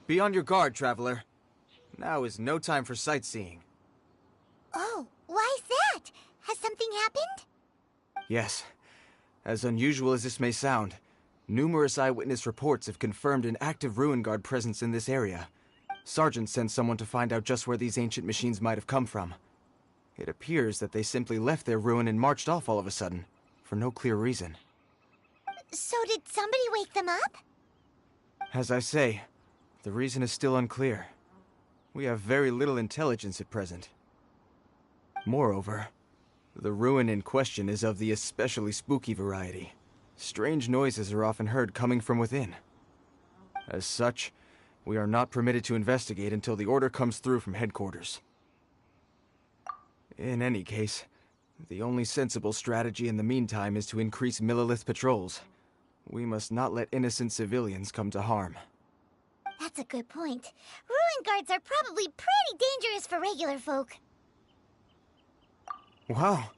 Be on your guard, traveler. Now is no time for sightseeing. Oh, why's that? Has something happened? Yes. As unusual as this may sound, numerous eyewitness reports have confirmed an active ruin guard presence in this area. Sergeant sent someone to find out just where these ancient machines might have come from. It appears that they simply left their ruin and marched off all of a sudden, for no clear reason. So did somebody wake them up? As I say, the reason is still unclear. We have very little intelligence at present. Moreover, the ruin in question is of the especially spooky variety. Strange noises are often heard coming from within. As such, we are not permitted to investigate until the order comes through from headquarters. In any case, the only sensible strategy in the meantime is to increase Millilith patrols. We must not let innocent civilians come to harm. That's a good point. Ruin guards are probably pretty dangerous for regular folk. Wow.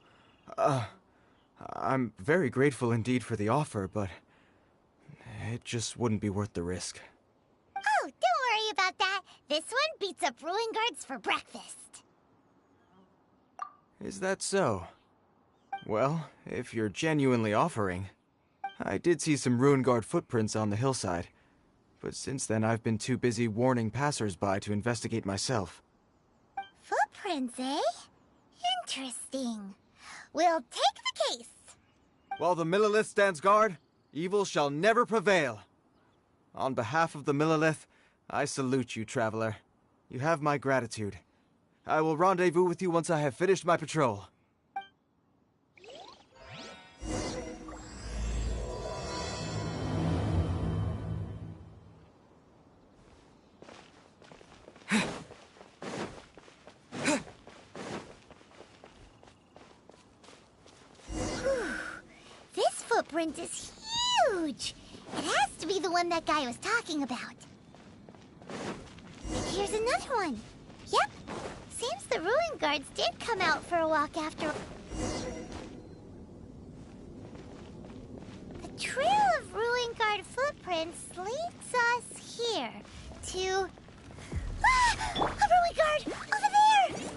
I'm very grateful indeed for the offer, but it just wouldn't be worth the risk. Oh, don't worry about that. This one beats up ruin guards for breakfast. Is that so? Well, if you're genuinely offering. I did see some ruin guard footprints on the hillside, but since then I've been too busy warning passers-by to investigate myself. Footprints, eh? Interesting. We'll take the case. While the Millilith stands guard, evil shall never prevail. On behalf of the Millilith, I salute you, traveler. You have my gratitude. I will rendezvous with you once I have finished my patrol. This footprint is huge. It has to be the one that guy was talking about. And here's another one. Yep. Seems the ruin guards did come out for a walk after. The trail of ruin guard footprints leads us here to... Ah! A ruin guard! Over there!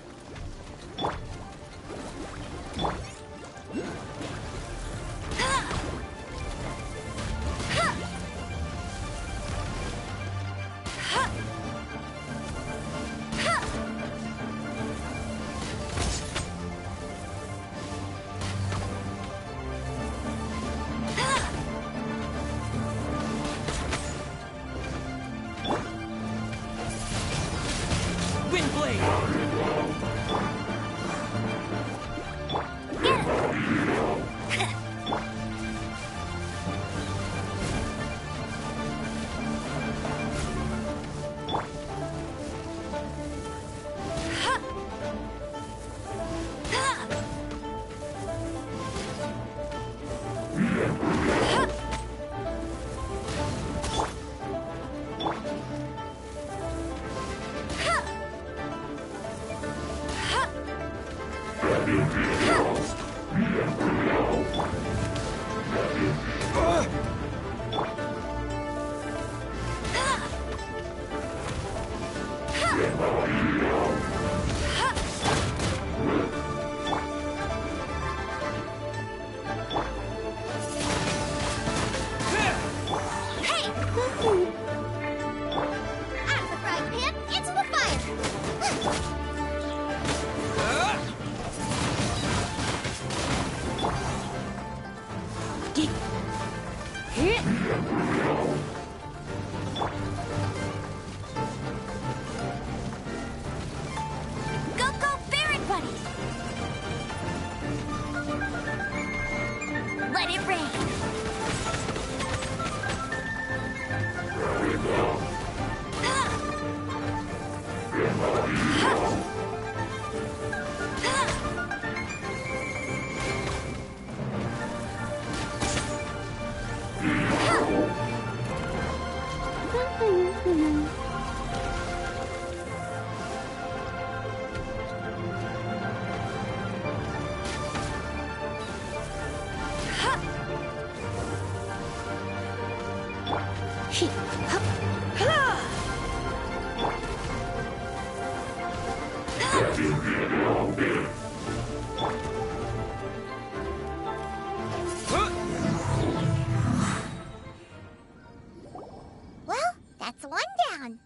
Well, that's one down.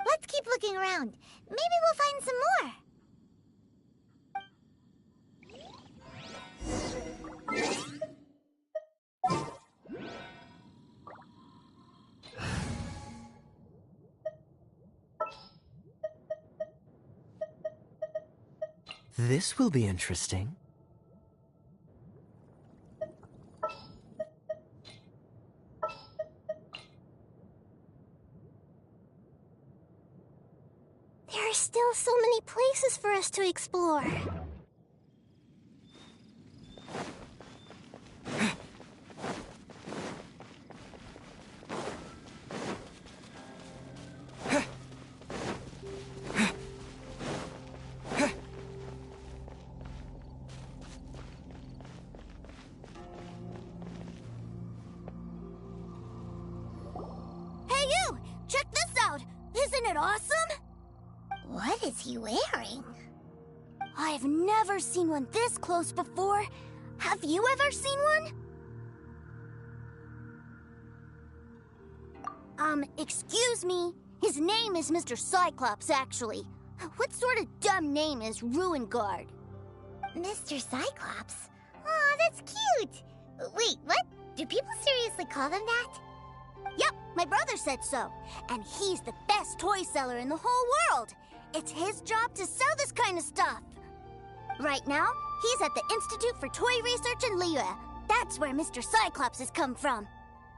Let's keep looking around. Maybe we'll find some more. This will be interesting. There are still so many places for us to explore. Hey you! Check this out! Isn't it awesome? What is he wearing? I've never seen one this close before. Have you ever seen one? Excuse me. His name is Mr. Cyclops, actually. What sort of dumb name is Ruin Guard? Mr. Cyclops? Aw, that's cute. Wait, what? Do people seriously call them that? Yep, my brother said so. And he's the best toy seller in the whole world. It's his job to sell this kind of stuff. Right now, he's at the Institute for Toy Research in Liyue. That's where Mr. Cyclops has come from.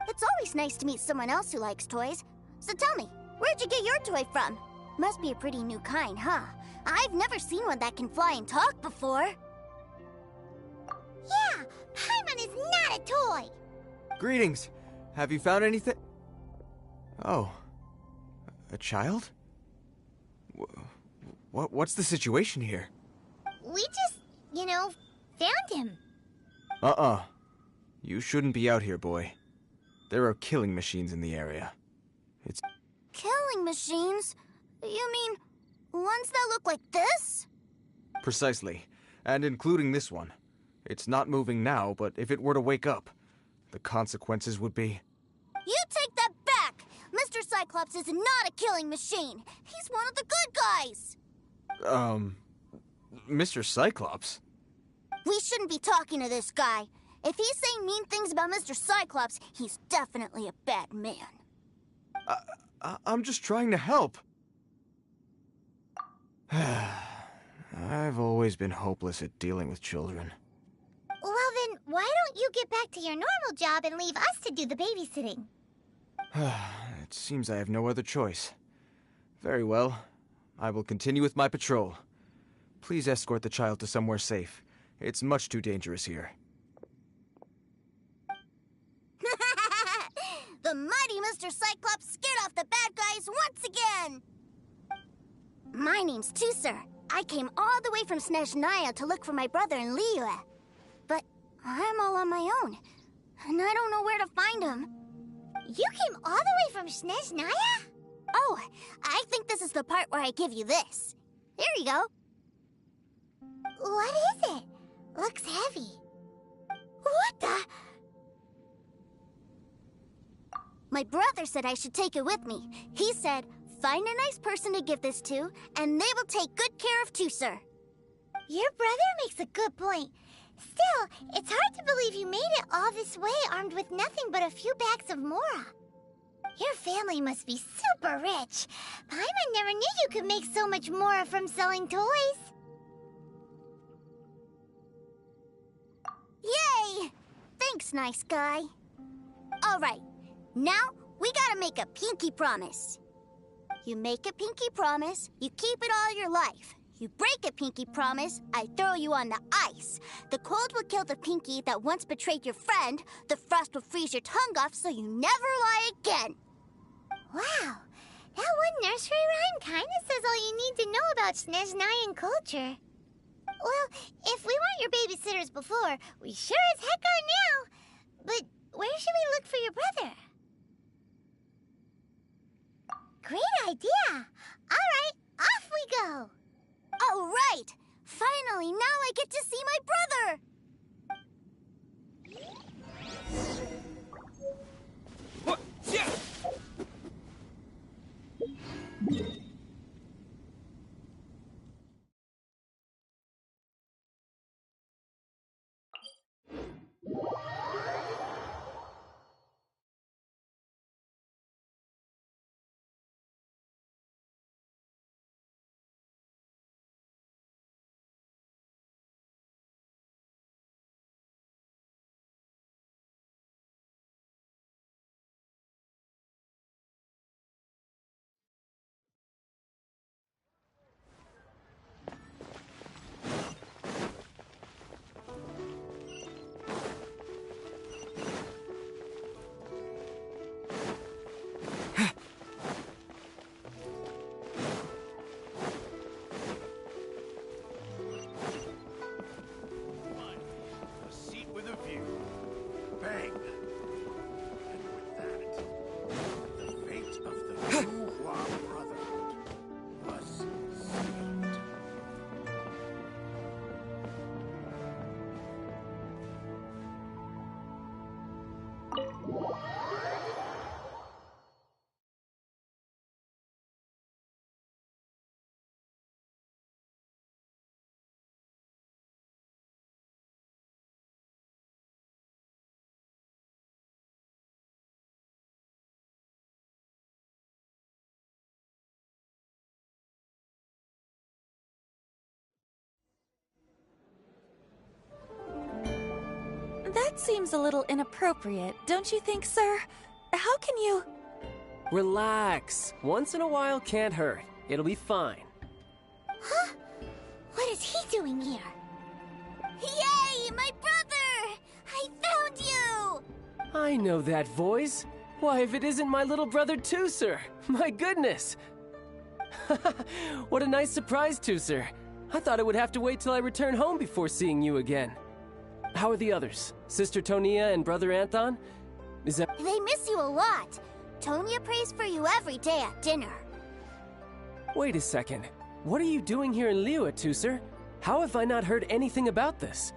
It's always nice to meet someone else who likes toys. So tell me, where'd you get your toy from? Must be a pretty new kind, huh? I've never seen one that can fly and talk before. Yeah, Paimon is not a toy. Greetings. Have you found anything? Oh. A child? What's the situation here? We just, found him. You shouldn't be out here, boy. There are killing machines in the area. It's... Killing machines? You mean ones that look like this? Precisely. And including this one. It's not moving now, but if it were to wake up, the consequences would be... You take that back! Mr. Cyclops is not a killing machine. He's one of the good guys. Mr. Cyclops? We shouldn't be talking to this guy. If he's saying mean things about Mr. Cyclops, he's definitely a bad man. I'm just trying to help. I've always been hopeless at dealing with children. Well then, why don't you get back to your normal job and leave us to do the babysitting? It seems I have no other choice. Very well. I will continue with my patrol. Please escort the child to somewhere safe. It's much too dangerous here. The mighty Mr. Cyclops scared off the bad guys once again! My name's Tuser. I came all the way from Snezhnaya to look for my brother in Liyue. But I'm all on my own, and I don't know where to find him. You came all the way from Snezhnaya? Oh, I think this is the part where I give you this. Here you go. What is it? Looks heavy. What the... My brother said I should take it with me. He said, find a nice person to give this to, and they will take good care of Tuser. Your brother makes a good point. Still, it's hard to believe you made it all this way armed with nothing but a few bags of Mora. Your family must be super rich. Paimon never knew you could make so much Mora from selling toys. Yay! Thanks, nice guy. All right. Now, we gotta make a pinky promise. You make a pinky promise, you keep it all your life. You break a pinky promise, I throw you on the ice. The cold will kill the pinky that once betrayed your friend. The frost will freeze your tongue off so you never lie again. Wow, that one nursery rhyme kinda says all you need to know about Snezhnayan culture. Well, if we weren't your babysitters before, we sure as heck are now. But where should we look for your brother? Great idea! All right, off we go! Oh, right! Finally, now I get to see my brother! What? Yeah! That seems a little inappropriate, don't you think, sir? How can you... Relax. Once in a while can't hurt. It'll be fine. Huh? What is he doing here? Yay! My brother! I found you! I know that voice. Why, if it isn't my little brother Tooser! My goodness! What a nice surprise, Tooser. I thought I would have to wait till I return home before seeing you again. How are the others? Sister Tonia and Brother Anton? Is that... They miss you a lot. Tonya prays for you every day at dinner. Wait a second. What are you doing here in Liyue, Tooser? How have I not heard anything about this?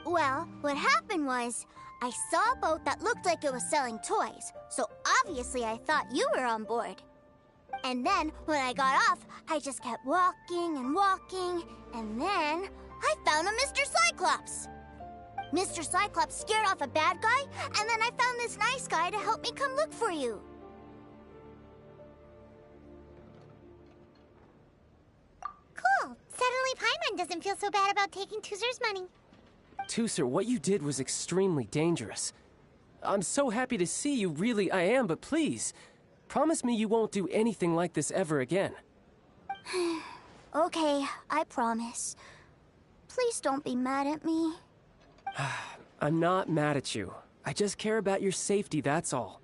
Well, what happened was, I saw a boat that looked like it was selling toys, so obviously I thought you were on board. And then, when I got off, I just kept walking and walking, and then I found a Mr. Cyclops. Mr. Cyclops scared off a bad guy, and then I found this nice guy to help me come look for you. Cool. Suddenly Paimon doesn't feel so bad about taking Tooser's money. Tooser, what you did was extremely dangerous. I'm so happy to see you, really I am, but please, promise me you won't do anything like this ever again. Okay, I promise. Please don't be mad at me. I'm not mad at you. I just care about your safety, that's all.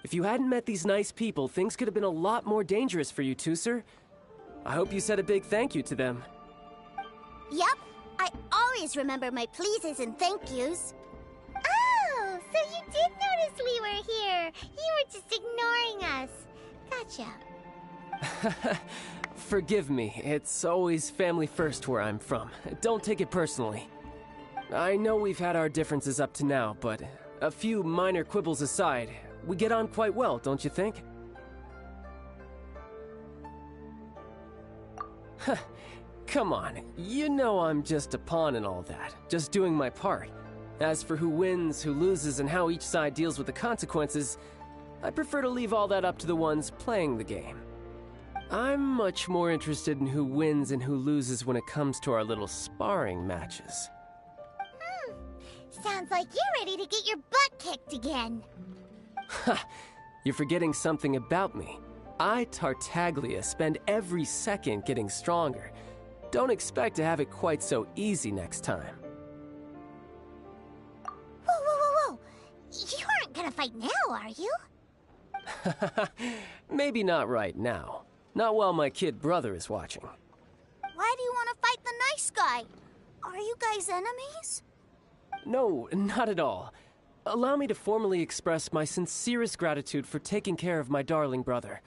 If you hadn't met these nice people, things could have been a lot more dangerous for you, Tooser. I hope you said a big thank you to them. Yep, I always remember my pleases and thank yous. Oh, so you did notice we were here. You were just ignoring us. Gotcha. Forgive me, it's always family first where I'm from. Don't take it personally. I know we've had our differences up to now, but a few minor quibbles aside, we get on quite well, don't you think? Come on, you know I'm just a pawn and all that, just doing my part. As for who wins, who loses, and how each side deals with the consequences, I prefer to leave all that up to the ones playing the game. I'm much more interested in who wins and who loses when it comes to our little sparring matches. Sounds like you're ready to get your butt kicked again. Ha! You're forgetting something about me. I, Tartaglia, spend every second getting stronger. Don't expect to have it quite so easy next time. Whoa, whoa, whoa, whoa! You aren't gonna fight now, are you? Maybe not right now. Not while my kid brother is watching. Why do you want to fight the nice guy? Are you guys enemies? No, not at all. Allow me to formally express my sincerest gratitude for taking care of my darling brother.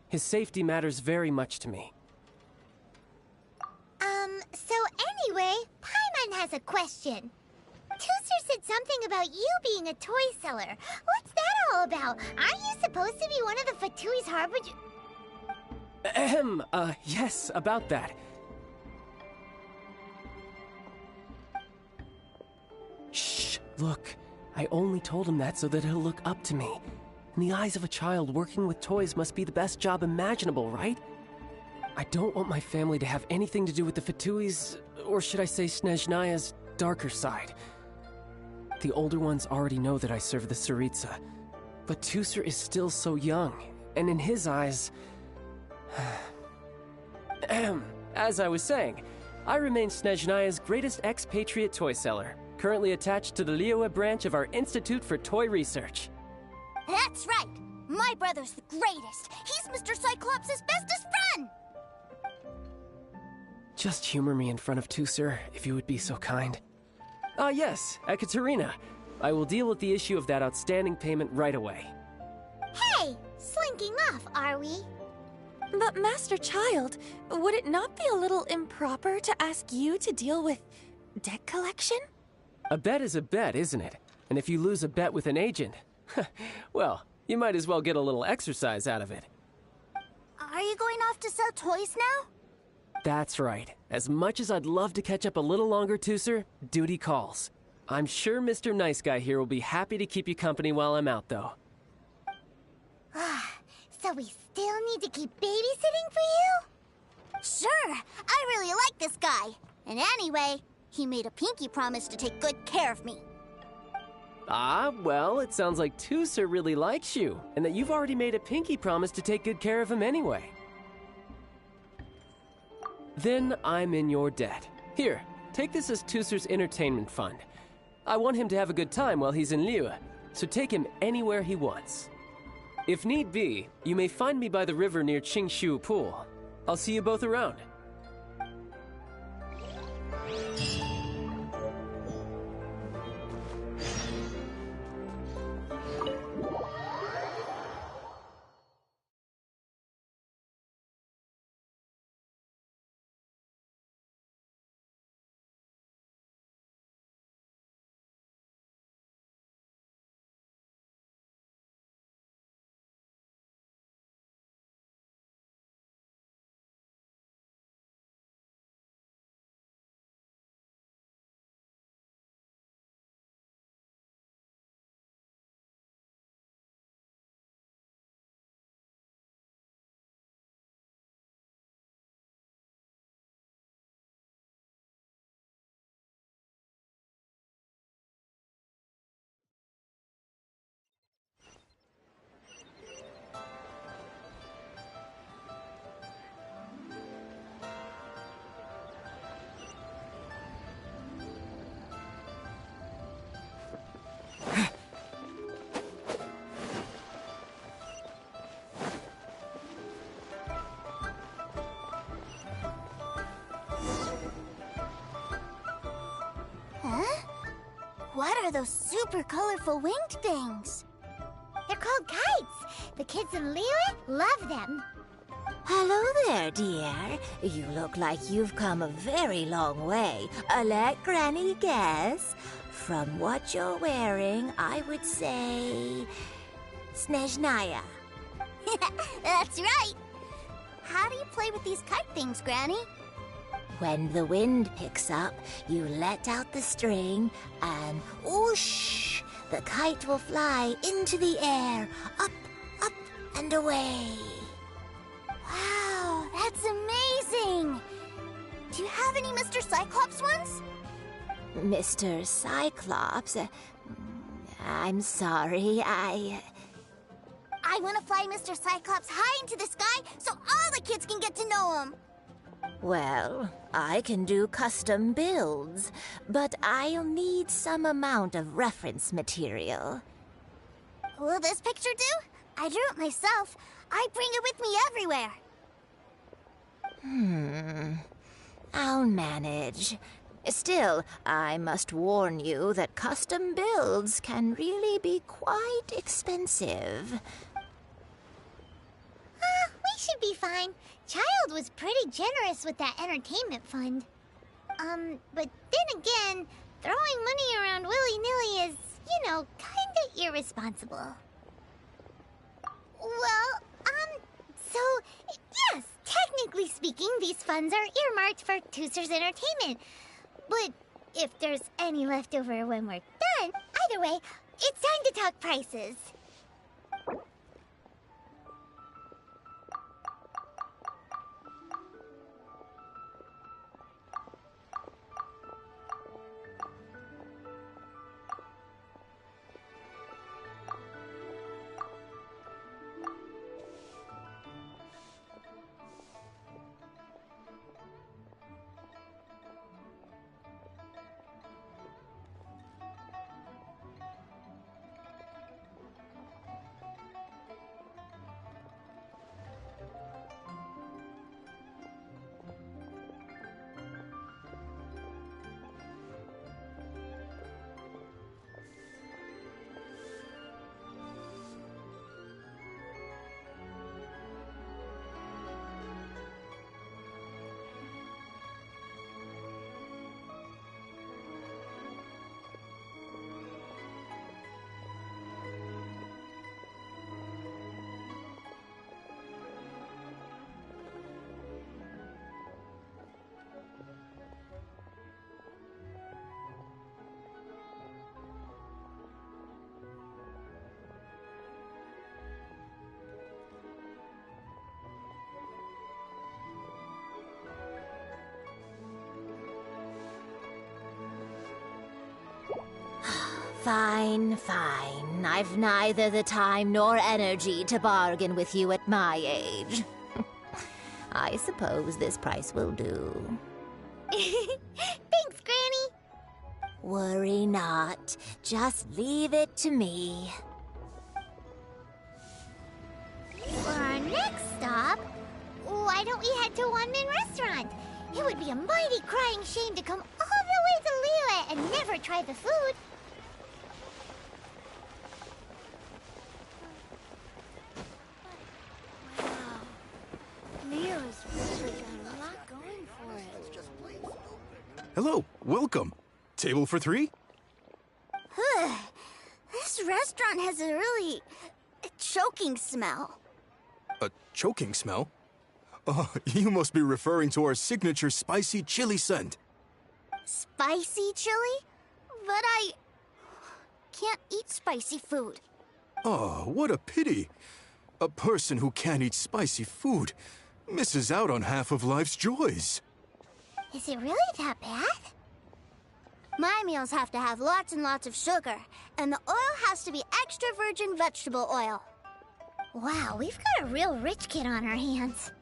His safety matters very much to me. Anyway, Paimon has a question. Tooser said something about you being a toy seller. What's that all about? Aren't you supposed to be one of the Fatui's harbinger? Yes, about that. Shh, look. I only told him that so that he'll look up to me. In the eyes of a child, working with toys must be the best job imaginable, right? I don't want my family to have anything to do with the Fatui's, or should I say Snezhnaya's, darker side. The older ones already know that I serve the Tsaritsa, but Tooser is still so young, and in his eyes... As I was saying, I remain Snezhnaya's greatest expatriate toy seller, currently attached to the Liyue branch of our Institute for Toy Research. That's right! My brother's the greatest! He's Mr. Cyclops' bestest friend! Just humor me in front of Tooser, if you would be so kind. Yes, Ekaterina. I will deal with the issue of that outstanding payment right away. Hey! Slinking off, are we? But Master Child, would it not be a little improper to ask you to deal with debt collection? A bet is a bet, isn't it? And if you lose a bet with an agent, well, you might as well get a little exercise out of it. Are you going off to sell toys now? That's right. As much as I'd love to catch up a little longer, Tooser, duty calls. I'm sure Mr. Nice Guy here will be happy to keep you company while I'm out, though. So we still need to keep babysitting for you? Sure, I really like this guy. And anyway, he made a pinky promise to take good care of me. Ah, well, it sounds like Tooser really likes you, and that you've already made a pinky promise to take good care of him anyway. Then I'm in your debt. Here, take this as Tooser's entertainment fund. I want him to have a good time while he's in Liyue, so take him anywhere he wants. If need be, you may find me by the river near Qingshu Pool. I'll see you both around. What are those super colorful winged things? They're called kites. The kids in Liyue love them. Hello there, dear. You look like you've come a very long way. Let Granny guess. From what you're wearing, I would say... Snezhnaya. That's right. How do you play with these kite things, Granny? When the wind picks up, you let out the string, and whoosh! The kite will fly into the air, up, up, and away. Wow, that's amazing! Do you have any Mr. Cyclops ones? Mr. Cyclops? I'm sorry, I want to fly Mr. Cyclops high into the sky so all the kids can get to know him. Well, I can do custom builds, but I'll need some amount of reference material. Will this picture do? I drew it myself. I bring it with me everywhere. I'll manage. Still, I must warn you that custom builds can really be quite expensive. We should be fine. Child was pretty generous with that entertainment fund. But then again, throwing money around willy-nilly is, kinda irresponsible. Well, so, yes, technically speaking, these funds are earmarked for Tooser's entertainment. But if there's any left over when we're done, either way, it's time to talk prices. Fine, fine. I've neither the time nor energy to bargain with you at my age. I suppose this price will do. Thanks, Granny. Worry not. Just leave it to me. For our next stop, why don't we head to Wanmin Restaurant? It would be a mighty crying shame to come all the way to Liyue and never try the food. Hello, welcome. Table for three? This restaurant has a really choking smell. A choking smell? Oh, you must be referring to our signature spicy chili scent. Spicy chili? But I can't eat spicy food. Oh, what a pity. A person who can't eat spicy food misses out on half of life's joys. Is it really that bad? My meals have to have lots and lots of sugar, and the oil has to be extra virgin vegetable oil. Wow, we've got a real rich kid on our hands.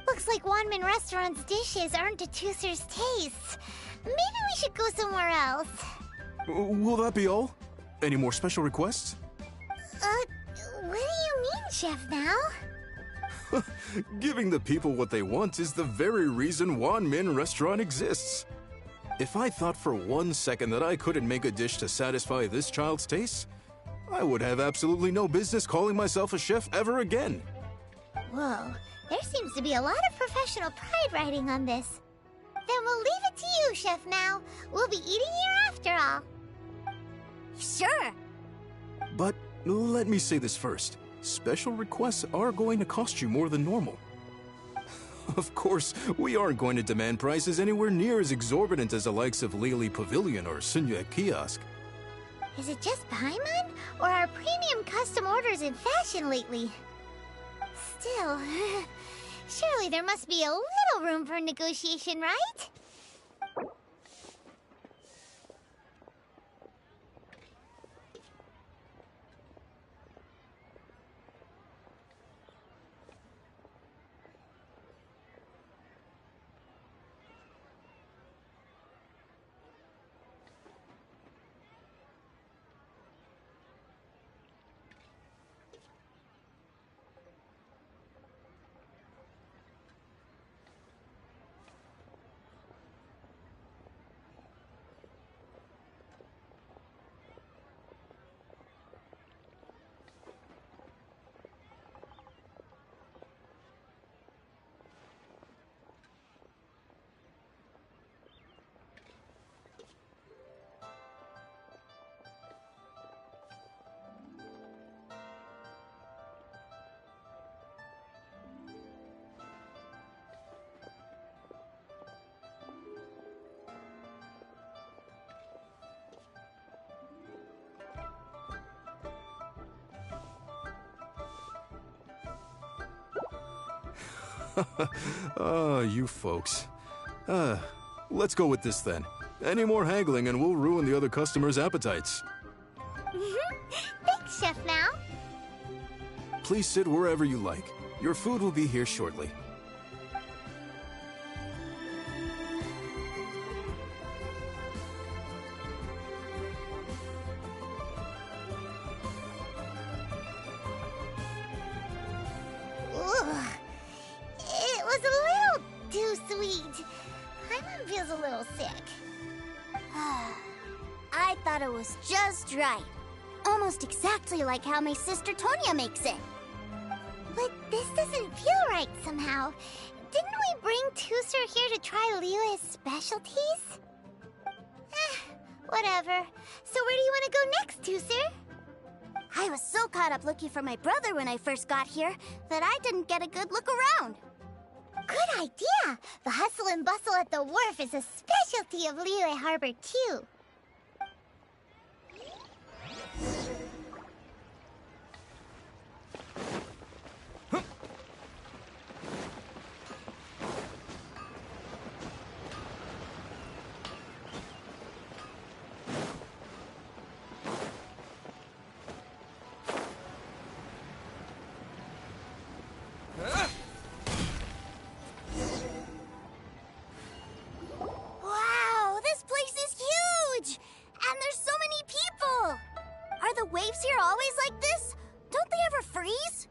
Looks like Wanmin Restaurant's dishes aren't to Tooser's taste. Maybe we should go somewhere else. Will that be all? Any more special requests? What do you mean, Chef Now? Giving the people what they want is the very reason Wanmin Restaurant exists. If I thought for 1 second that I couldn't make a dish to satisfy this child's taste, I would have absolutely no business calling myself a chef ever again. Whoa, there seems to be a lot of professional pride riding on this. Then we'll leave it to you, Chef Now. We'll be eating here after all. Sure. But let me say this first. Special requests are going to cost you more than normal. Of course, we aren't going to demand prices anywhere near as exorbitant as the likes of Lily Pavilion or Sunya Kiosk. Is it just Paimon, or are premium custom orders in fashion lately? Still, surely there must be a little room for negotiation, right? Ah, you folks. Let's go with this then. Any more haggling and we'll ruin the other customers' appetites. Thanks, Chef Mao. Please sit wherever you like. Your food will be here shortly. Ugh. It was a little too sweet. Paimon feels a little sick. I thought it was just right. Almost exactly like how my sister Tonya makes it. But this doesn't feel right somehow. Didn't we bring Tusser here to try Liyue's specialties? Whatever. So where do you want to go next, Tusser? I was so caught up looking for my brother when I first got here that I didn't get a good look around. Good idea! The hustle and bustle at the wharf is a specialty of Liyue Harbor, too. Wow, this place is huge! And there's so many people! Are the waves here always like this? Don't they ever freeze?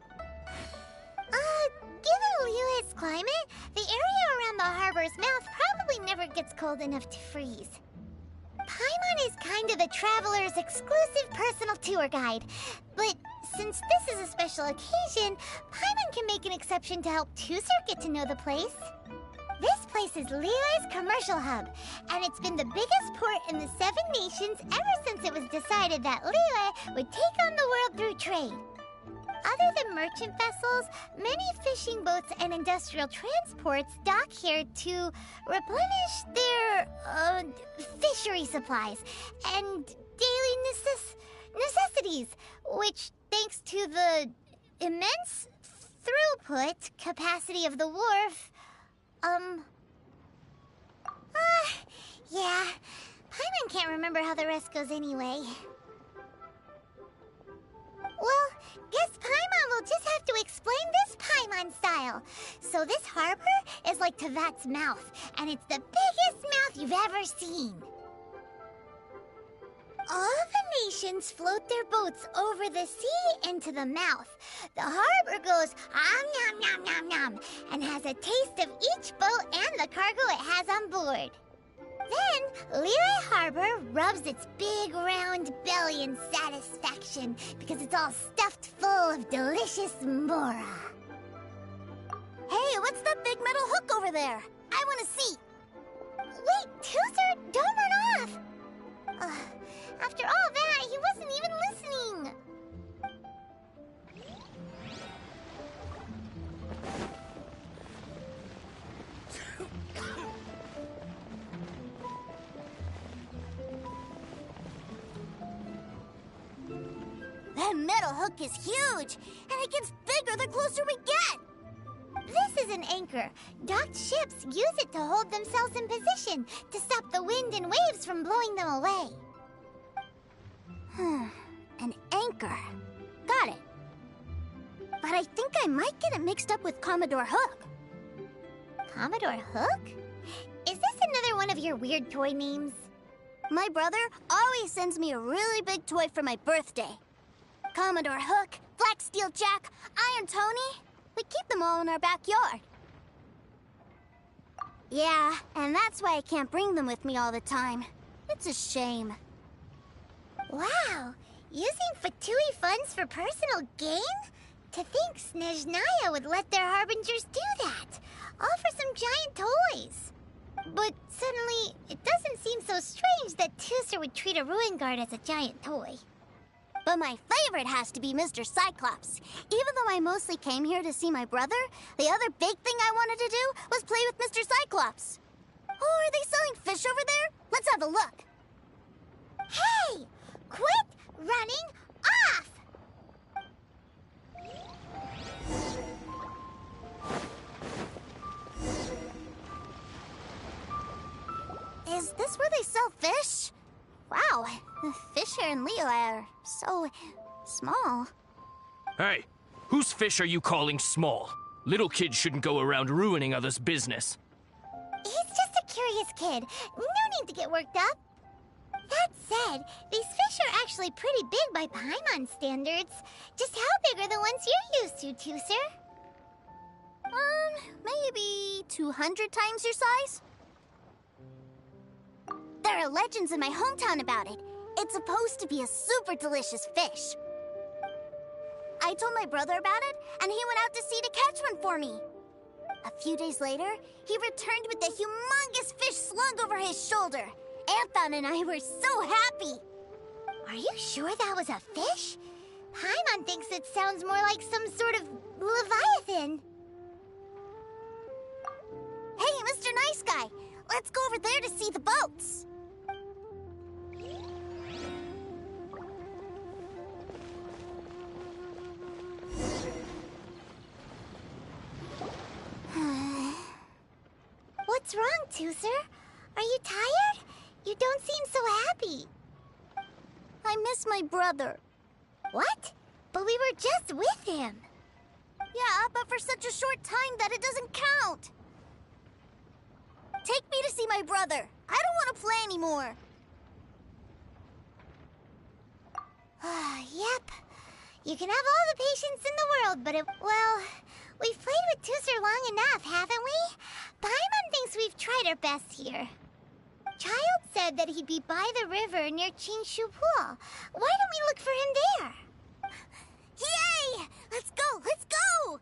Given Liyue's climate, the area around the harbor's mouth probably never gets cold enough to freeze. Paimon is kind of the traveler's exclusive personal tour guide. But since this is a special occasion, Paimon can make an exception to help Tusser get to know the place. This place is Liyue's commercial hub, and it's been the biggest port in the Seven Nations ever since it was decided that Liyue would take on the world through trade. Other than merchant vessels, many fishing boats and industrial transports dock here to replenish their, fishery supplies and daily necessities, which, thanks to the immense throughput capacity of the wharf, yeah. Paimon can't remember how the rest goes anyway. Well, guess Paimon will just have to explain this Paimon style. So this harbor is like Tevat's mouth, and it's the biggest mouth you've ever seen. All the nations float their boats over the sea into the mouth. The harbor goes nom nom nom nom and has a taste of each boat and the cargo it has on board. Then, Liyue Harbor rubs its big round belly in satisfaction because it's all stuffed full of delicious mora. Hey, what's that big metal hook over there? I want to see. Wait, Tusser, don't run off. After all that, he wasn't even listening. That metal hook is huge, and it gets bigger the closer we get. This is an anchor. Docked ships use it to hold themselves in position to stop the wind and waves from blowing them away. An anchor. Got it. But I think I might get it mixed up with Commodore Hook. Commodore Hook? Is this another one of your weird toy names? My brother always sends me a really big toy for my birthday. Commodore Hook, Black Steel Jack, Iron Tony. We keep them all in our backyard. Yeah, and that's why I can't bring them with me all the time. It's a shame. Wow, using Fatui funds for personal gain? To think Snezhnaya would let their harbingers do that, all for some giant toys. But suddenly, it doesn't seem so strange that Tusser would treat a ruin guard as a giant toy. But my favorite has to be Mr. Cyclops. Even though I mostly came here to see my brother, the other big thing I wanted to do was play with Mr. Cyclops. Oh, are they selling fish over there? Let's have a look. Hey! Quit running off! Is this where they sell fish? Wow, the fish here in Leo are so small. Hey, whose fish are you calling small? Little kids shouldn't go around ruining others' business. He's just a curious kid. No need to get worked up. That said, these fish are actually pretty big by Paimon standards. Just how big are the ones you're used to, Tooser? Maybe 200 times your size? There are legends in my hometown about it. It's supposed to be a super delicious fish. I told my brother about it, and he went out to sea to catch one for me. A few days later, he returned with a humongous fish slung over his shoulder. Anthon and I were so happy. Are you sure that was a fish? Paimon thinks it sounds more like some sort of leviathan. Hey, Mr. Nice Guy, let's go over there to see the boats. What's wrong, Tooser? Are you tired? You don't seem so happy. I miss my brother. What? But we were just with him. Yeah, but for such a short time that it doesn't count. Take me to see my brother. I don't want to play anymore. Yep. You can have all the patience in the world, but well, we've played with Tooser long enough, haven't we? Paimon thinks we've tried our best here. Child said that he'd be by the river near Chinshu Pool. Why don't we look for him there? Yay! Let's go! Let's go!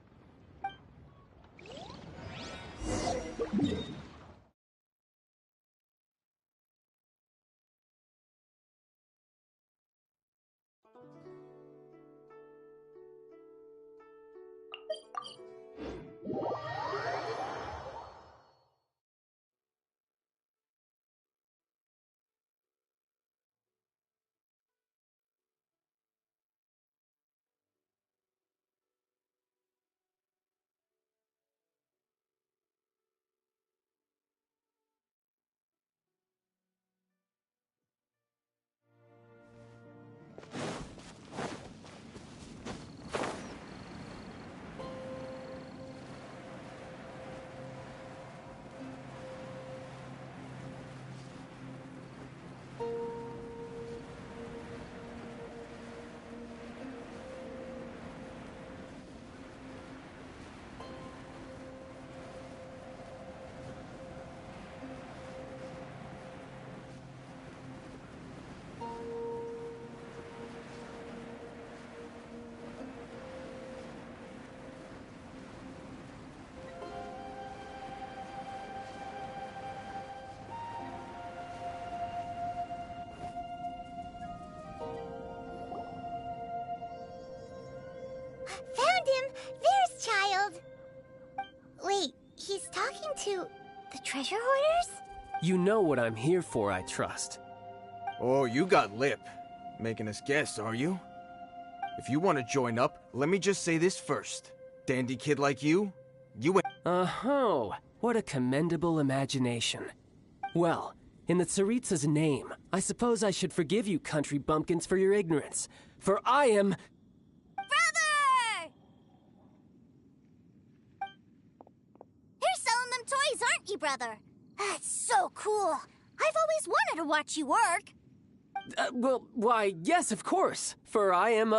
Found him! There's Child! Wait, he's talking to the treasure hoarders? You know what I'm here for, I trust. Oh, you got lip. Making us guess, are you? If you want to join up, let me just say this first. Dandy kid like you ain't... Oh, what a commendable imagination. Well, in the Tsaritsa's name, I suppose I should forgive you country bumpkins for your ignorance. For I am... Brother! You're selling them toys, aren't you, brother? That's so cool. I've always wanted to watch you work. Well, why, yes, of course. For I am,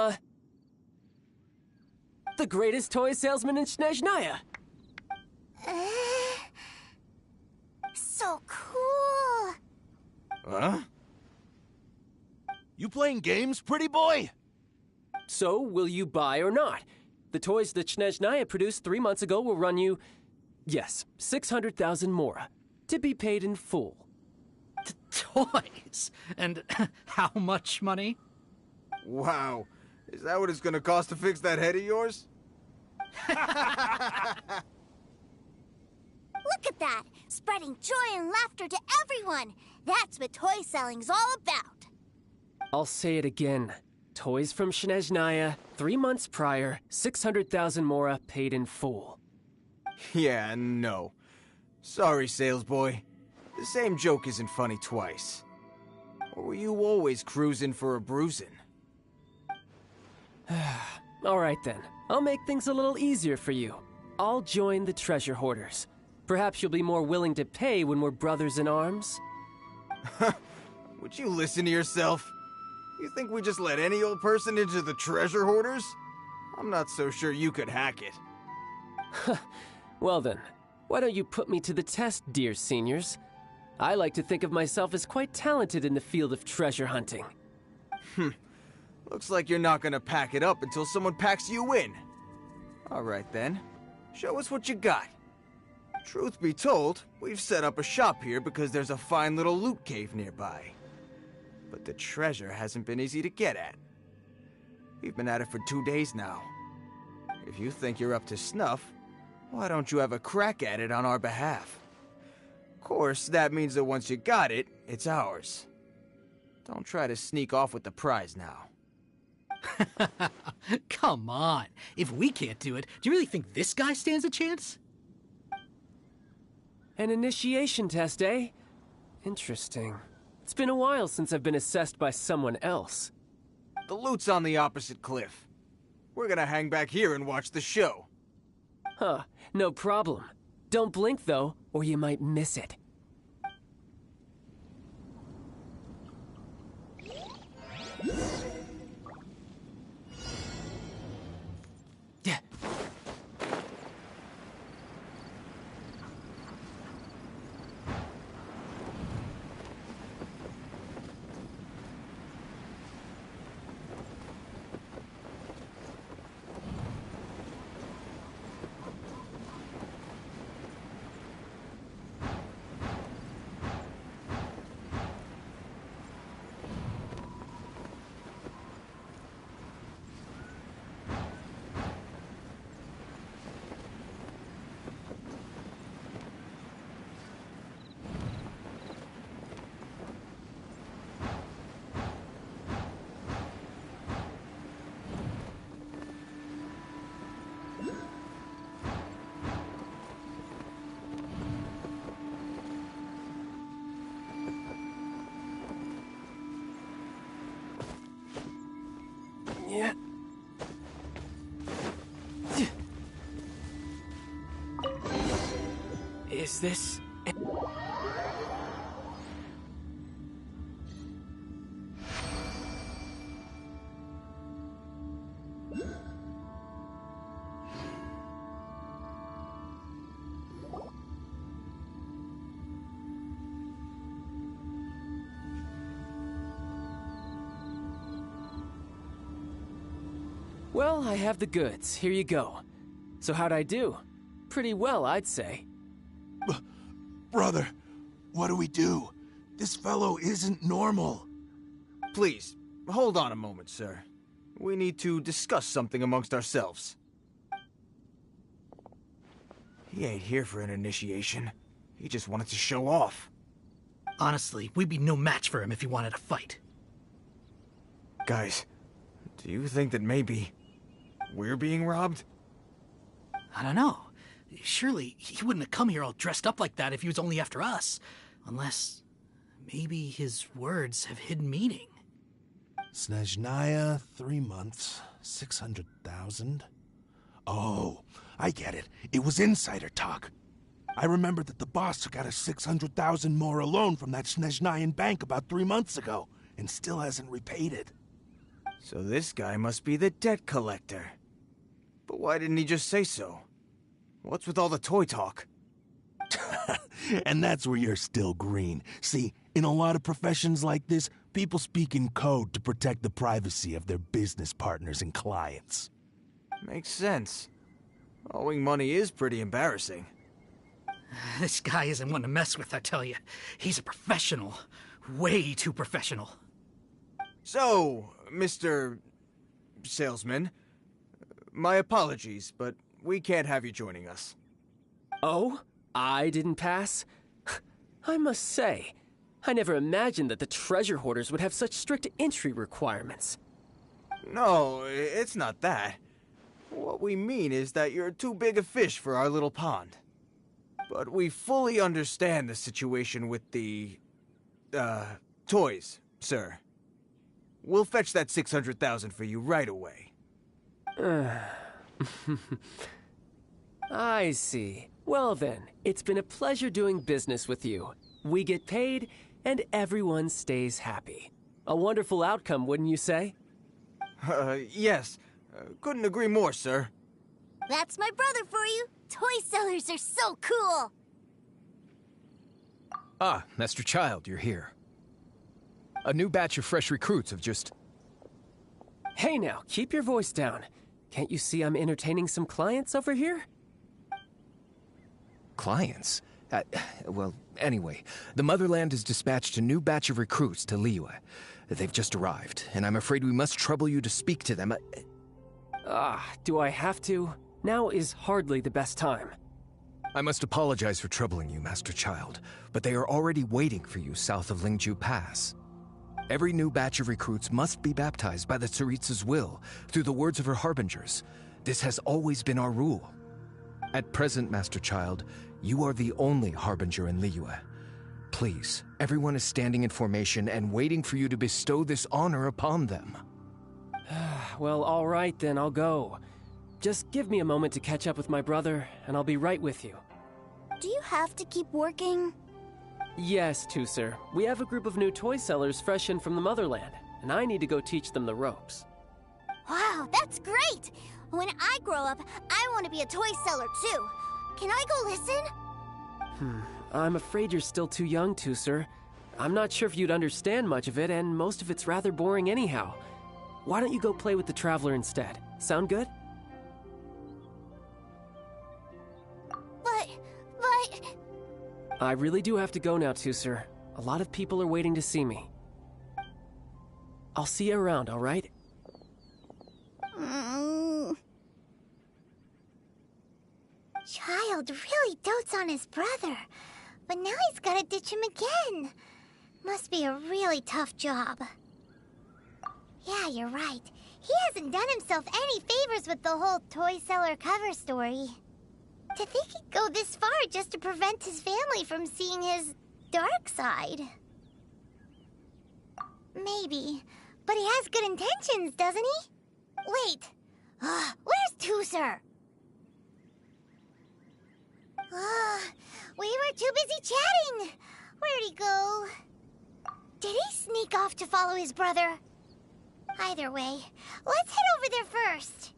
the greatest toy salesman in Snezhnaya. So cool. Huh? You playing games, pretty boy? So, will you buy or not? The toys that Snezhnaya produced 3 months ago will run you, yes, 600,000 mora, to be paid in full. Toys? And how much money? Wow. Is that what it's gonna cost to fix that head of yours? Look at that! Spreading joy and laughter to everyone! That's what toy selling's all about! I'll say it again. Toys from Snezhnaya, 3 months prior, 600,000 mora paid in full. Yeah, no. Sorry, sales boy. The same joke isn't funny twice. Or were you always cruising for a bruising? Alright then, I'll make things a little easier for you. I'll join the treasure hoarders. Perhaps you'll be more willing to pay when we're brothers in arms? Would you listen to yourself? You think we just let any old person into the treasure hoarders? I'm not so sure you could hack it. Well then, why don't you put me to the test, dear seniors? I like to think of myself as quite talented in the field of treasure hunting. Looks like you're not gonna pack it up until someone packs you in. Alright then, show us what you got. Truth be told, we've set up a shop here because there's a fine little loot cave nearby. But the treasure hasn't been easy to get at. We've been at it for 2 days now. If you think you're up to snuff, why don't you have a crack at it on our behalf? Of course, that means that once you got it, it's ours. Don't try to sneak off with the prize now. Come on. If we can't do it, do you really think this guy stands a chance? An initiation test, eh? Interesting. It's been a while since I've been assessed by someone else. The loot's on the opposite cliff. We're gonna hang back here and watch the show. Huh, no problem. Don't blink though, or you might miss it. Yeah. Is this... Well, I have the goods. Here you go. So how'd I do? Pretty well, I'd say. Brother, what do we do? This fellow isn't normal. Please, hold on a moment, sir. We need to discuss something amongst ourselves. He ain't here for an initiation. He just wanted to show off. Honestly, we'd be no match for him if he wanted to fight. Guys, do you think that maybe we're being robbed? I don't know. Surely he wouldn't have come here all dressed up like that if he was only after us. Unless maybe his words have hidden meaning. Snezhnaya, 3 months, 600,000. Oh, I get it. It was insider talk. I remember that the boss took out a 600,000 more a loan from that Snezhnayan bank about 3 months ago, and still hasn't repaid it. So this guy must be the debt collector. But why didn't he just say so? What's with all the toy talk? And that's where you're still green. See, in a lot of professions like this, people speak in code to protect the privacy of their business partners and clients. Makes sense. Owing money is pretty embarrassing. This guy isn't one to mess with, I tell you. He's a professional. Way too professional. So, Mr. Salesman, my apologies, but we can't have you joining us. Oh? I didn't pass? I must say, I never imagined that the treasure hoarders would have such strict entry requirements. No, it's not that. What we mean is that you're too big a fish for our little pond. but we fully understand the situation with the, toys, sir. We'll fetch that 600,000 for you right away. I see. Well then, it's been a pleasure doing business with you. We get paid, and everyone stays happy. A wonderful outcome, wouldn't you say? Yes. Couldn't agree more, sir. That's my brother for you. Toy sellers are so cool. Ah, Master Child, you're here. A new batch of fresh recruits have just... Hey now, keep your voice down. Can't you see I'm entertaining some clients over here? Clients? Well, anyway, the Motherland has dispatched a new batch of recruits to Liyue. They've just arrived, and I'm afraid we must trouble you to speak to them. Do I have to? Now is hardly the best time. I must apologize for troubling you, Master Child, but they are already waiting for you south of Lingju Pass. Every new batch of recruits must be baptized by the Tsaritsa's will, through the words of her harbingers. This has always been our rule. At present, Master Child, you are the only harbinger in Liyue. Please, everyone is standing in formation and waiting for you to bestow this honor upon them. Well, all right then, I'll go. Just give me a moment to catch up with my brother, and I'll be right with you. Do you have to keep working? Yes, sir. We have a group of new toy sellers fresh in from the Motherland, and I need to go teach them the ropes. Wow, that's great! When I grow up, I want to be a toy seller too. Can I go listen? I'm afraid you're still too young, sir. I'm not sure if you'd understand much of it, and most of it's rather boring anyhow. Why don't you go play with the Traveler instead? Sound good? But... I really do have to go now, sir. A lot of people are waiting to see me. I'll see you around, all right? Child really dotes on his brother, but now he's gotta ditch him again. Must be a really tough job. Yeah, you're right. He hasn't done himself any favors with the whole toy seller cover story. To think he'd go this far just to prevent his family from seeing his dark side. Maybe, but he has good intentions, doesn't he? Wait, where's Tooser? We were too busy chatting. Where'd he go? Did he sneak off to follow his brother? Either way, let's head over there first.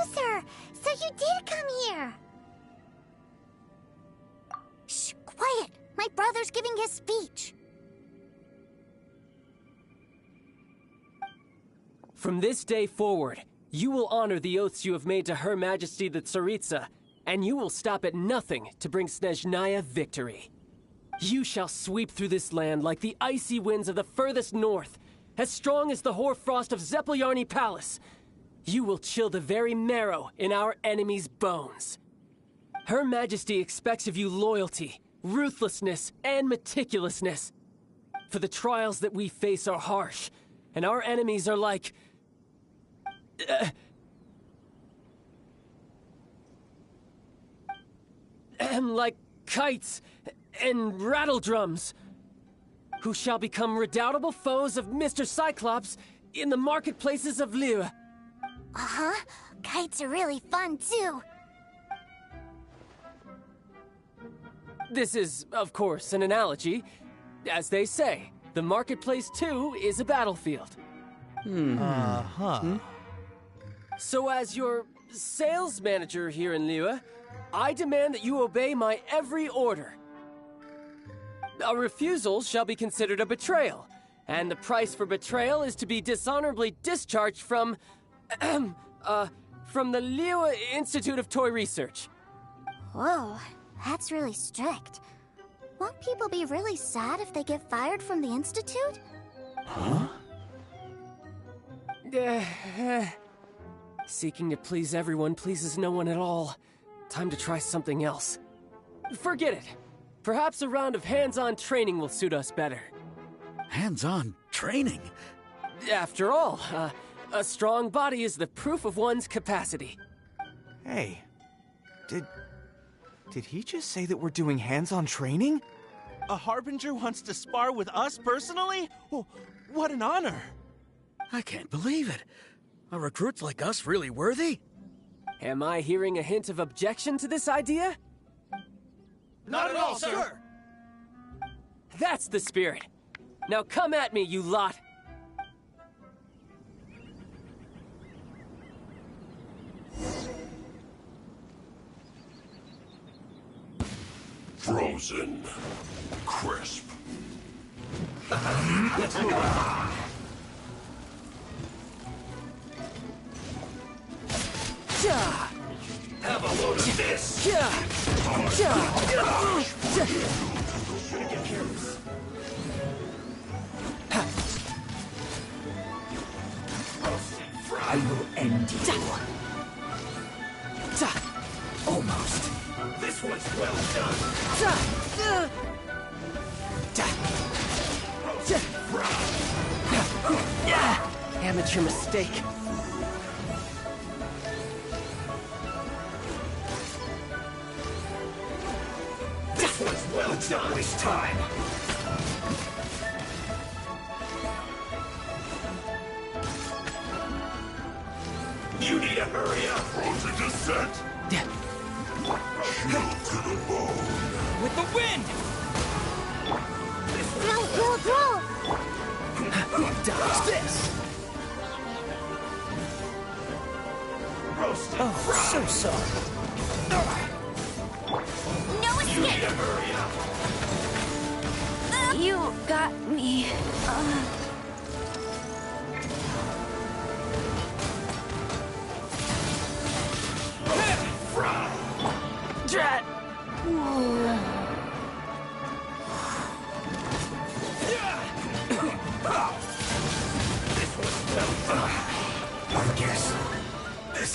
closer! So you did come here! Shh, quiet! My brother's giving his speech. From this day forward, you will honor the oaths you have made to Her Majesty the Tsaritsa, and you will stop at nothing to bring Snezhnaya victory. You shall sweep through this land like the icy winds of the furthest north, as strong as the hoarfrost of Zepelyarny Palace. You will chill the very marrow in our enemies' bones. Her Majesty expects of you loyalty, ruthlessness, and meticulousness. For the trials that we face are harsh, and our enemies are like... like kites and rattle drums, who shall become redoubtable foes of Mr. Cyclops in the marketplaces of Liyue. Uh-huh. Kites are really fun, too. This is, of course, an analogy. As they say, the marketplace, too, is a battlefield. So as your sales manager here in Liyue, I demand that you obey my every order. A refusal shall be considered a betrayal, and the price for betrayal is to be dishonorably discharged from the Liyue Institute of Toy Research. Whoa, that's really strict. Won't people be really sad if they get fired from the Institute? Huh? Seeking to please everyone pleases no one at all. Time to try something else. Forget it. Perhaps a round of hands-on training will suit us better. Hands-on training? After all, a strong body is the proof of one's capacity. Hey, did he just say that we're doing hands-on training? A Harbinger wants to spar with us personally? Oh, what an honor! I can't believe it. Are recruits like us really worthy? Am I hearing a hint of objection to this idea? Not at all, sir! That's the spirit. Now come at me, you lot! Frozen. Crisp. Have a load of this! I will end you. Almost. This one's well done! Amateur mistake. This one's well done this time! You need to hurry up! Frozen descent. Chill to the bone. With the wind! Throw! Dodge this! Roasted Oh, so. No escape! hurry up! You got me. Drat! I guess.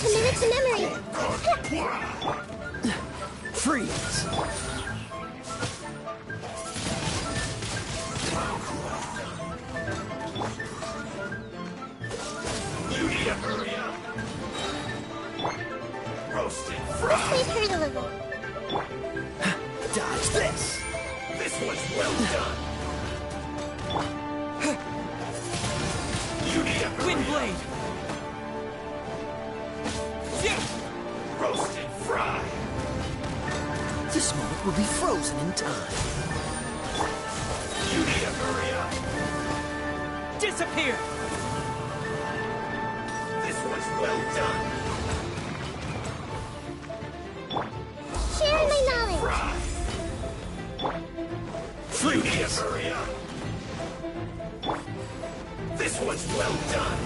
Commit it to memory! Freeze! You need to hurry up! Roasted Let's fried! make her deliver. Dodge this! This one's well done! You need to hurry Wind blade! Roasted fried! This moment will be frozen in time. You need to hurry up! Disappear! This one's well done! this! Hurry up! This one's well done!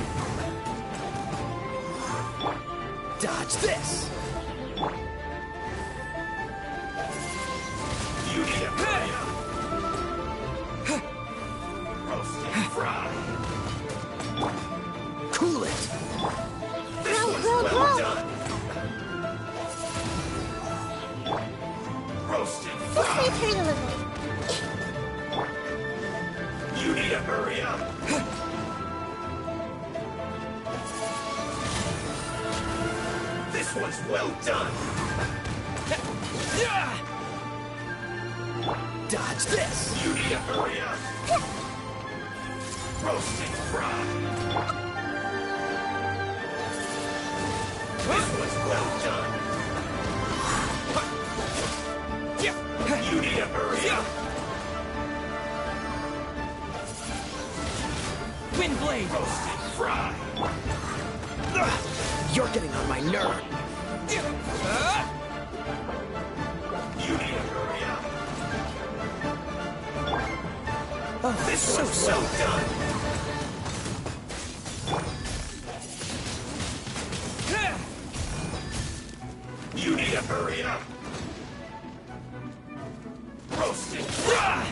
Dodge this! You need to hurry up! Roast and fry! Cool it! This one's well done! Roast and This fry! may hurt a little. You need to hurry up! This one's well done! Dodge this! You need to hurry up! Roast and fry! This one's well done! You need to hurry up! Wind blade! Roast and fry! You're getting on my nerve! You need to hurry up! Oh, This so one's slow. well done! You need to hurry up! Roast and fry!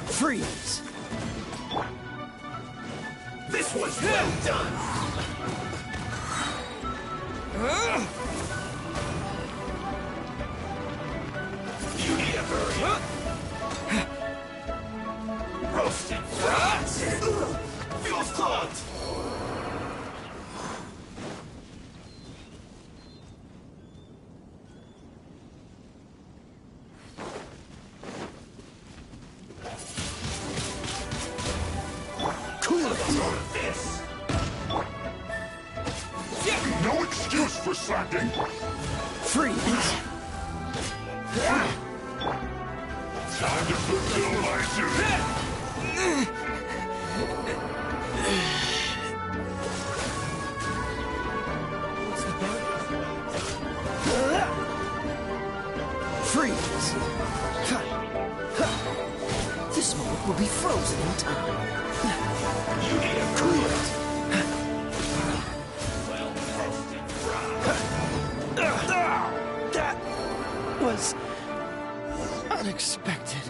Freeze! This one's well done! You need to hurry up! Roast and fry! Fuel's clogged! Cool it! This! No excuse for slacking! Freeze! Time to fulfill my duty! Freeze! This moment will be frozen in time. You need to Cool hurry it! well roast and fry! That was unexpected.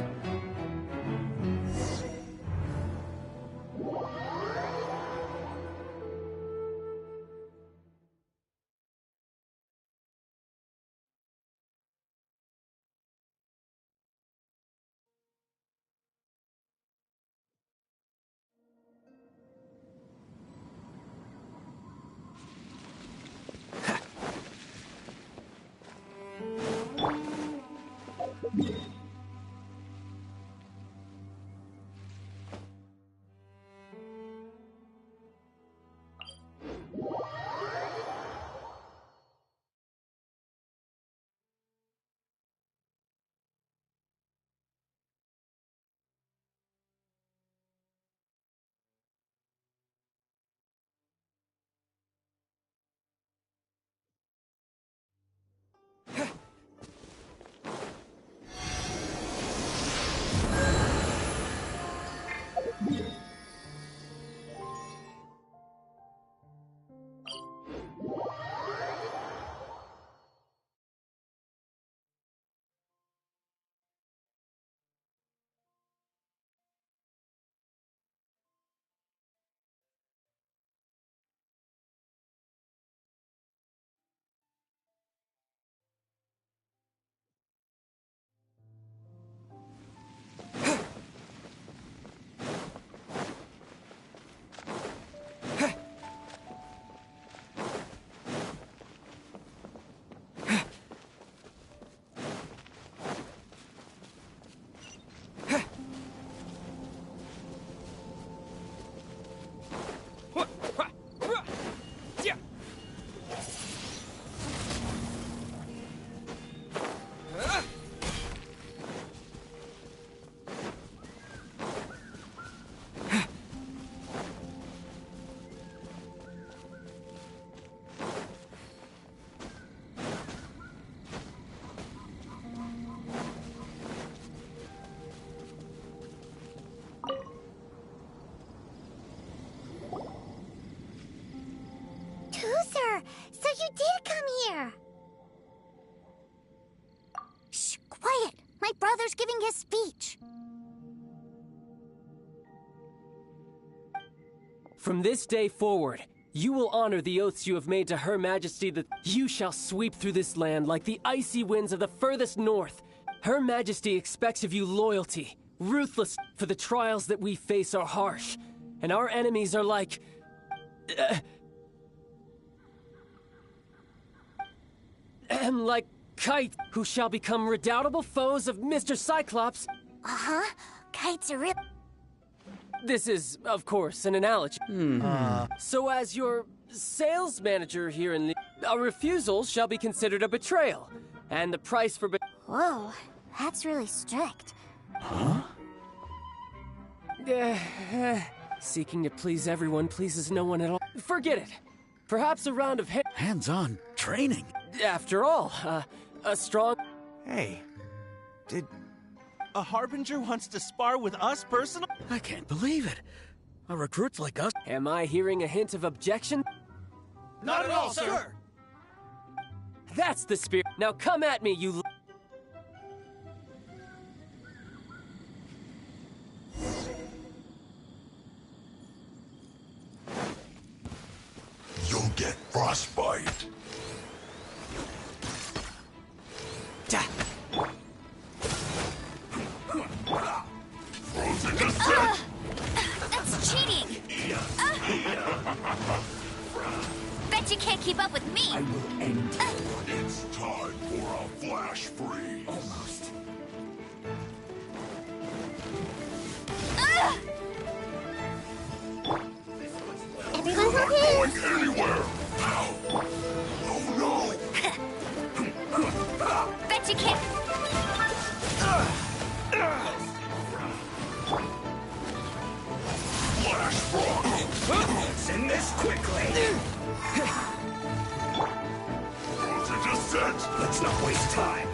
Shh, quiet. My brother's giving his speech. From this day forward, you will honor the oaths you have made to Her Majesty that you shall sweep through this land like the icy winds of the furthest north. Her Majesty expects of you loyalty, ruthless, for the trials that we face are harsh, and our enemies are like... like kites, who shall become redoubtable foes of Mr. Cyclops. Uh-huh. Kites are real. This is, of course, an analogy. So as your sales manager here in the... A refusal shall be considered a betrayal, and the price for... Whoa, that's really strict. Huh? Seeking to please everyone pleases no one at all. Forget it. Perhaps a round of hands-on training. After all, a strong... Hey, did... A Harbinger wants to spar with us personally? I can't believe it. A recruits like us. Am I hearing a hint of objection? Not at all, sir. That's the spirit. Now come at me, you... You'll get frostbite. Frozen descent! That's cheating! Bet you can't keep up with me! I will end you. It's time for a flash freeze. Almost. Everyone's Not okay! going anywhere! Ow. Oh no! Bet you can't... Flash frog! Let's end this quickly. Frozen descent! Let's not waste time.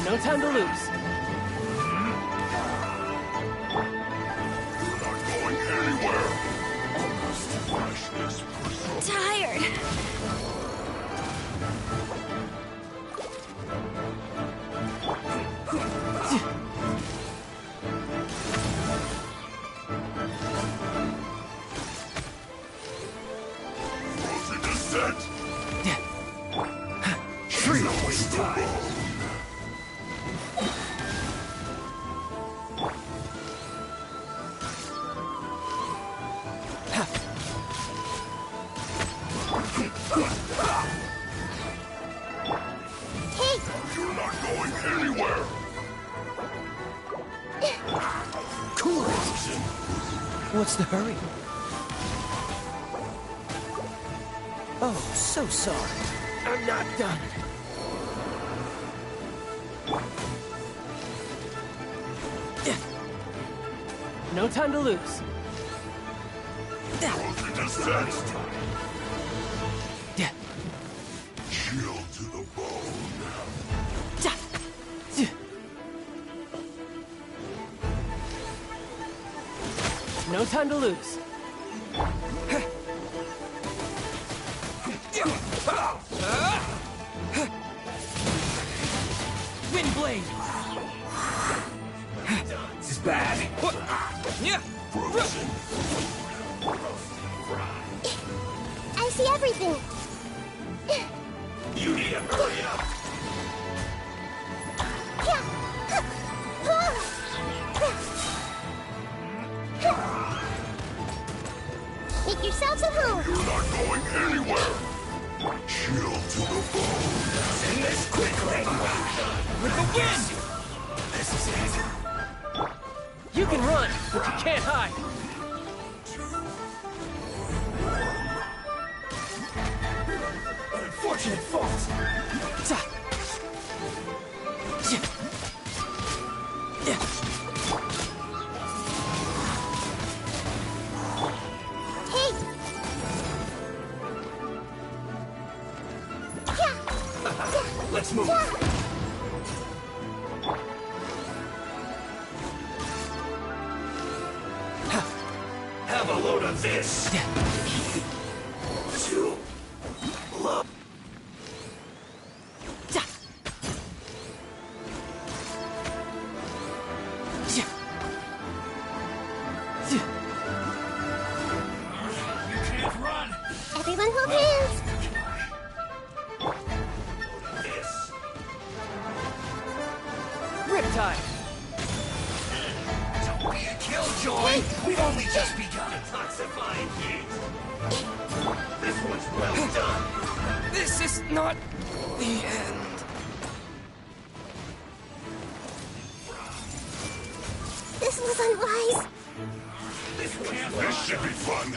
No time to lose. You're not going anywhere! Almost freshness preserved. Tired. Frozen descent! Free to waste time. You're not going anywhere! Cool. What's the hurry? Oh, so sorry. I'm not done. No time to lose. Frozen descent! Chill to the bone. No time to lose. Wind blade. This is bad. Frozen. I see everything. You need to hurry up. Make yourselves at home. You're not going anywhere. Chill to the bone. Send this quickly. With the wind. This is it. You can run, but you can't hide. An unfortunate fault. Hey! Let's move. of this. To love. Everyone hold hands. This. Riptide! Don't be a killjoy. We've only just begun. Detoxifying heat. This one's well done. This is not the end. This was unwise. This should be fun.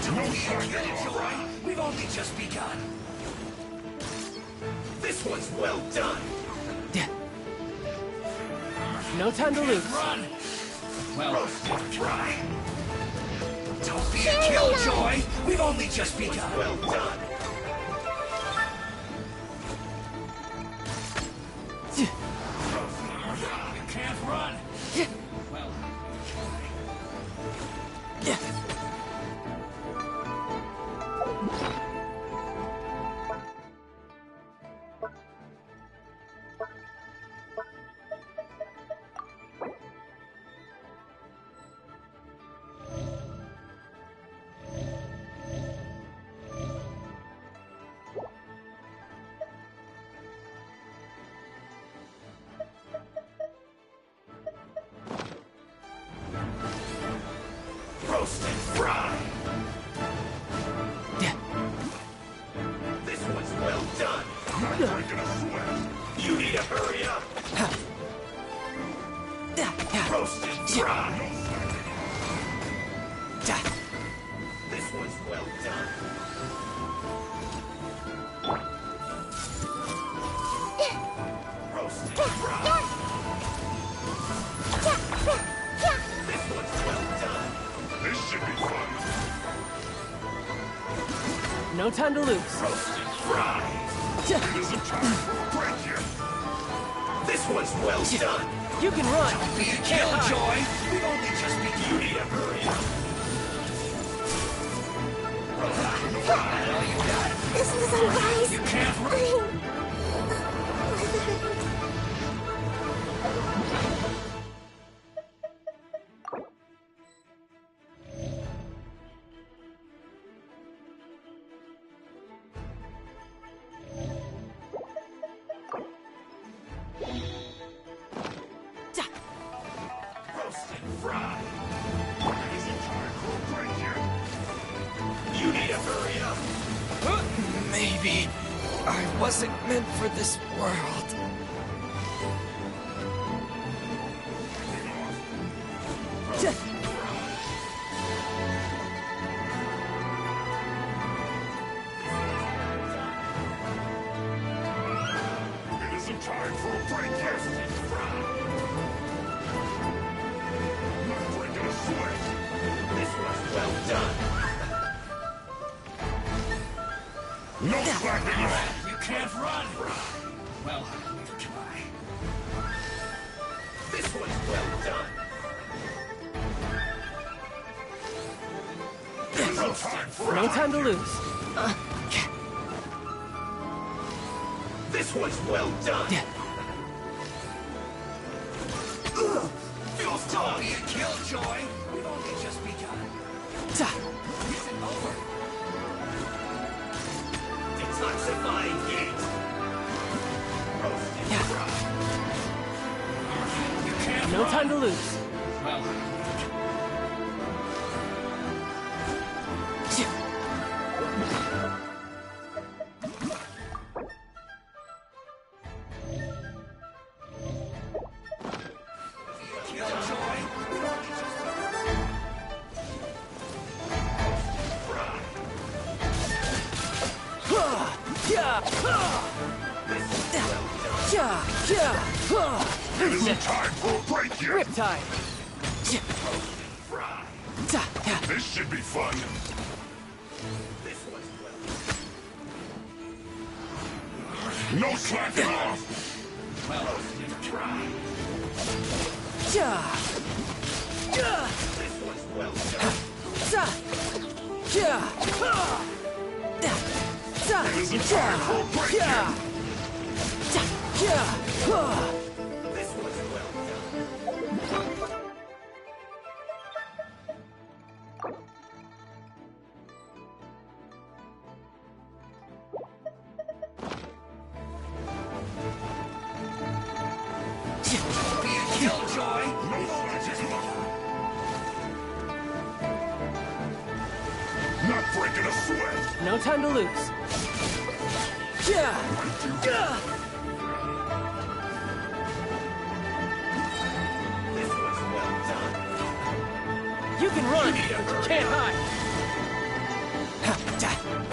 Don't be a killjoy. We've only just begun. This one's well done. No time to lose. Run. Well, roasted dry. Don't be a killjoy. We've only just begun. Well done. You can't run. Well, roast and fry. This one's well done. I'm breaking a sweat. You need to hurry up. Roast and fry. This one's well done. Roast and fry. This one's well done. This should be fun. No time to lose. Roast and fry. There's a time for a break here. This one's well done. You can run. Don't be a killjoy. We've only just begun. You need to hurry up. This was unwise. You can't run. Roast and fry. There's a time for a break here. You need to hurry up. Maybe I wasn't meant for this world. It isn't time for a break here. I'm breaking a sweat. This one's well done. No slacking off. You can't run. Well, neither can I. This one's well done. There's no time for No time to lose. This one's well done. Feels don't be a killjoy. We've only just begun. Isn't over. Detoxifying heat. Roasted fry. You can't No run. time to lose. Well, killjoy. We've only just It isn't time for a break here. Riptide! This should be fun. No slacking off. This one's well done. This one's well done. Killjoy! Not breaking a sweat! No time to lose. This one's well done. You can run, but you can't hide.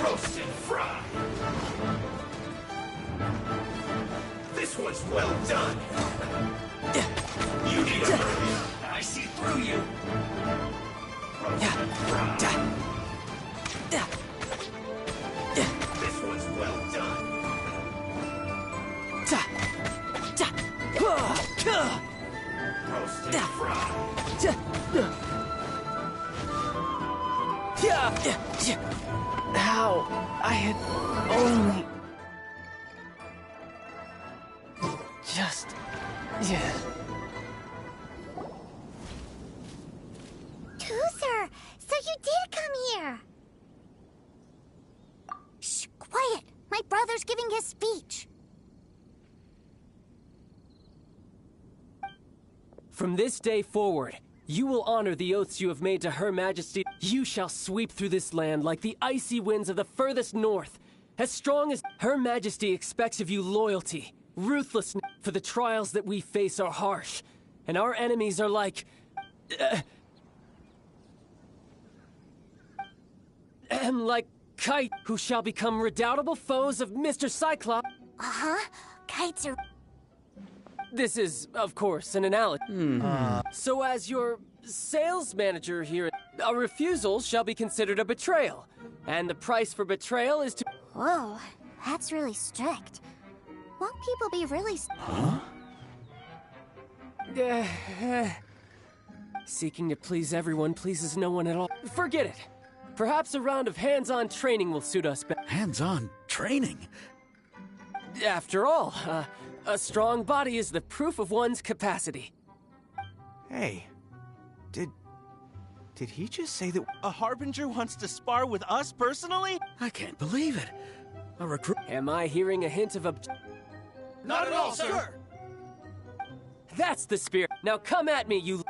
Roast and fry. This one's well done. You need a hurry. I see through you. Roast and fry. This one's well done. Roast and fry. How I had only just Toother, so you did come here. Shh, quiet. My brother's giving his speech. From this day forward, you will honor the oaths you have made to Her Majesty. You shall sweep through this land like the icy winds of the furthest north. As strong as Her Majesty expects of you loyalty, ruthlessness, for the trials that we face are harsh, and our enemies are like kite who shall become redoubtable foes of Mr. Cyclops. Uh-huh. Kites are... This is, of course, an analogy. So as your sales manager here, a refusal shall be considered a betrayal. And the price for betrayal is to... Whoa, that's really strict. Won't people be really... Seeking to please everyone pleases no one at all. Forget it. Perhaps a round of hands-on training will suit us better. Hands-on training? After all, a strong body is the proof of one's capacity. Hey, did he just say that... A harbinger wants to spar with us personally? I can't believe it. A recruit... Am I hearing a hint of Not at all, sir! That's the spirit. Now come at me, you...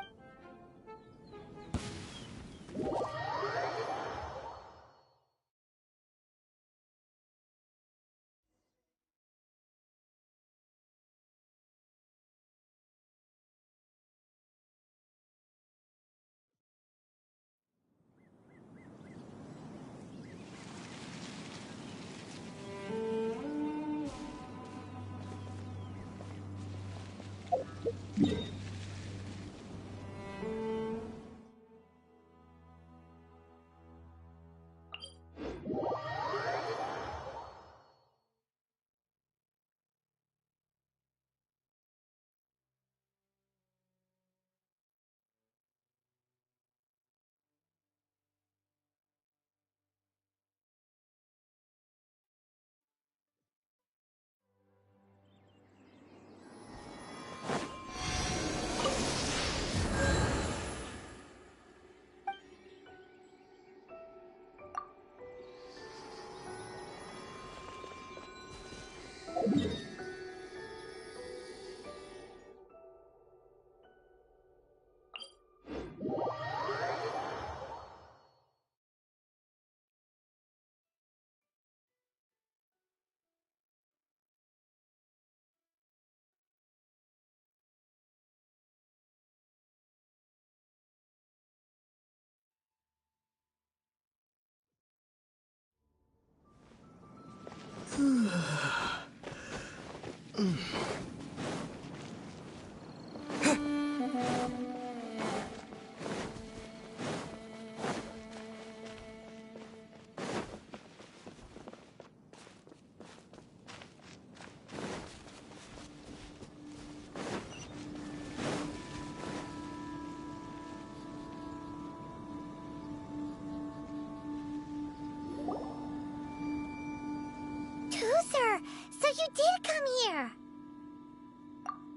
you did come here.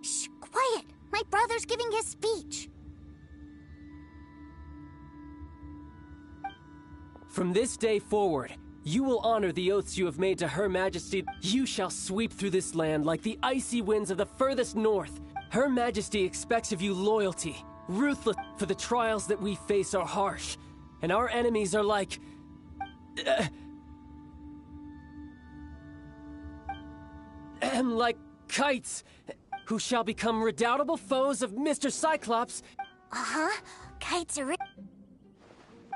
Shh, quiet. My brother's giving his speech. From this day forward, you will honor the oaths you have made to Her Majesty. You shall sweep through this land like the icy winds of the furthest north. Her Majesty expects of you loyalty, ruthless, for the trials that we face are harsh, and our enemies are like... like kites, who shall become redoubtable foes of Mr. Cyclops. Uh-huh. Kites are...